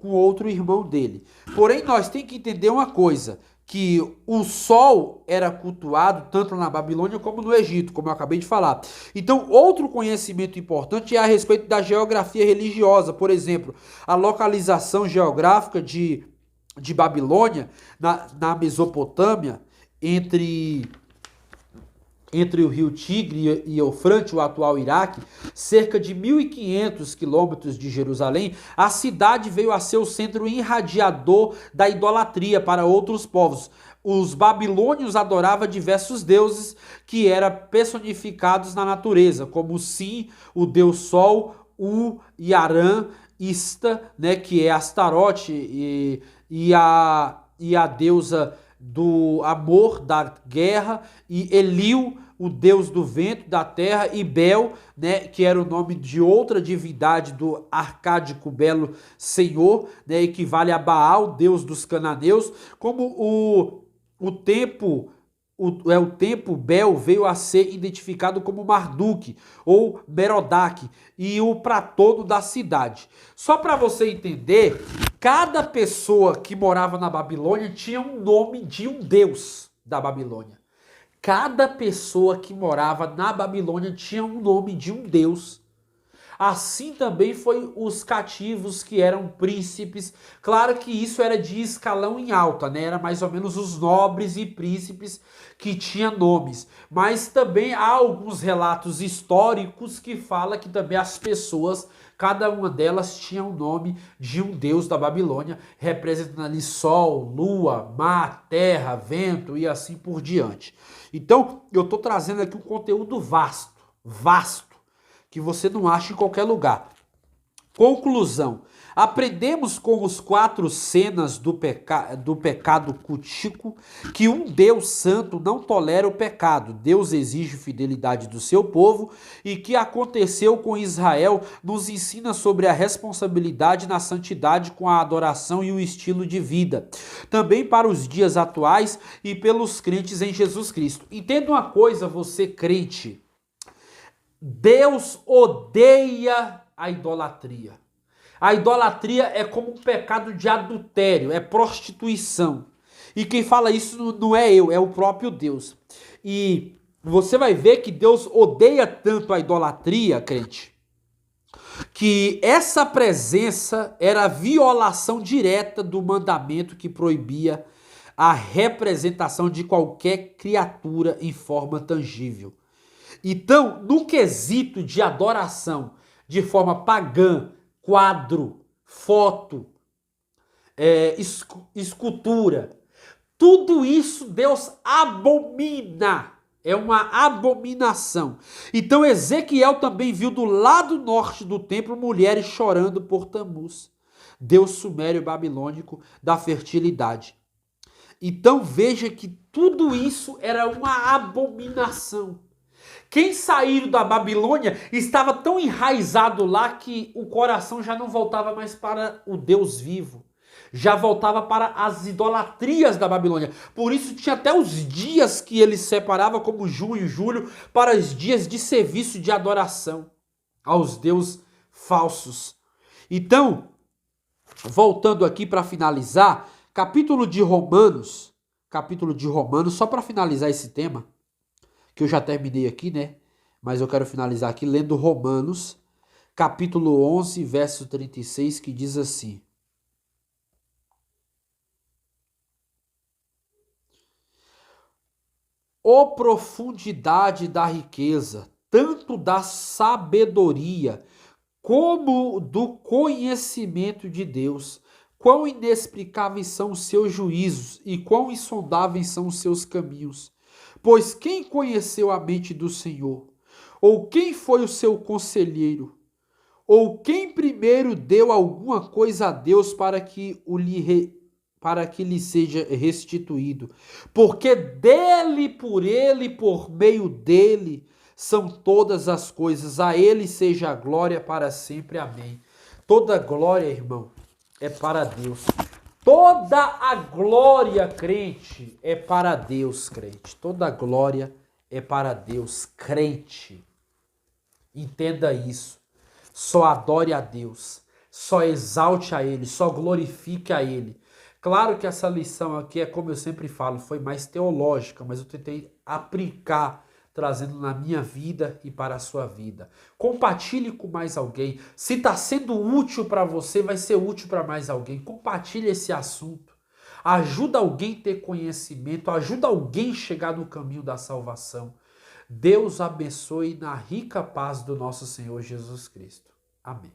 Speaker 1: com outro irmão dele. Porém, nós temos que entender uma coisa, que o sol era cultuado tanto na Babilônia como no Egito, como eu acabei de falar. Então, outro conhecimento importante é a respeito da geografia religiosa. Por exemplo, a localização geográfica de Babilônia, na Mesopotâmia, entre o rio Tigre e Eufrate, o atual Iraque, cerca de 1.500 quilômetros de Jerusalém, a cidade veio a ser o centro irradiador da idolatria para outros povos. Os babilônios adoravam diversos deuses que eram personificados na natureza, como Sim, o deus Sol, Yarã, Ista, né, que é Astarote, e a deusa do amor, da guerra, e Eliu, o deus do vento, da terra, e Bel, né, que era o nome de outra divindade do arcádico belo Senhor, né, equivale a Baal, deus dos cananeus, como o tempo Bel veio a ser identificado como Marduk ou Merodach e o patrono da cidade. Só para você entender, cada pessoa que morava na Babilônia tinha um nome de um deus da Babilônia. Cada pessoa que morava na Babilônia tinha um nome de um deus. Assim também foi os cativos que eram príncipes. Claro que isso era de escalão em alta, né? Era mais ou menos os nobres e príncipes que tinham nomes. Mas também há alguns relatos históricos que falam que também as pessoas, cada uma delas tinha o nome de um deus da Babilônia, representando ali sol, lua, mar, terra, vento e assim por diante. Então, eu estou trazendo aqui um conteúdo vasto, que você não acha em qualquer lugar. Conclusão. Aprendemos com os 4 cenas do pecado cutídico que um Deus santo não tolera o pecado. Deus exige fidelidade do seu povo e que aconteceu com Israel nos ensina sobre a responsabilidade na santidade com a adoração e o estilo de vida. Também para os dias atuais e pelos crentes em Jesus Cristo. Entenda uma coisa, você crente. Deus odeia a idolatria. A idolatria é como um pecado de adultério, é prostituição. E quem fala isso não é eu, é o próprio Deus. E você vai ver que Deus odeia tanto a idolatria, crente, que essa presença era a violação direta do mandamento que proibia a representação de qualquer criatura em forma tangível. Então, no quesito de adoração de forma pagã, quadro, foto, escultura. Tudo isso Deus abomina. É uma abominação. Então Ezequiel também viu do lado norte do templo mulheres chorando por Tamuz, deus sumério babilônico da fertilidade. Então veja que tudo isso era uma abominação. Quem saiu da Babilônia estava tão enraizado lá que o coração já não voltava mais para o Deus vivo. Já voltava para as idolatrias da Babilônia. Por isso tinha até os dias que ele separava, como junho e julho, para os dias de serviço de adoração aos deuses falsos. Então, voltando aqui para finalizar, capítulo de Romanos, só para finalizar esse tema, que eu já terminei aqui, né? Mas eu quero finalizar aqui lendo Romanos, capítulo 11, verso 36, que diz assim: Ó profundidade da riqueza, tanto da sabedoria como do conhecimento de Deus. Quão inexplicáveis são os seus juízos e quão insondáveis são os seus caminhos. Pois quem conheceu a mente do Senhor? Ou quem foi o seu conselheiro? Ou quem primeiro deu alguma coisa a Deus para que lhe seja restituído? Porque dele, por ele, por meio dele, são todas as coisas. A ele seja a glória para sempre. Amém. Toda glória, irmão, é para Deus. Toda a glória, crente, é para Deus, crente. Toda a glória é para Deus, crente. Entenda isso. Só adore a Deus. Só exalte a Ele. Só glorifique a Ele. Claro que essa lição aqui é, como eu sempre falo, foi mais teológica, mas eu tentei aplicar, trazendo na minha vida e para a sua vida. Compartilhe com mais alguém. Se está sendo útil para você, vai ser útil para mais alguém. Compartilhe esse assunto. Ajuda alguém a ter conhecimento, ajuda alguém a chegar no caminho da salvação. Deus abençoe na rica paz do nosso Senhor Jesus Cristo. Amém.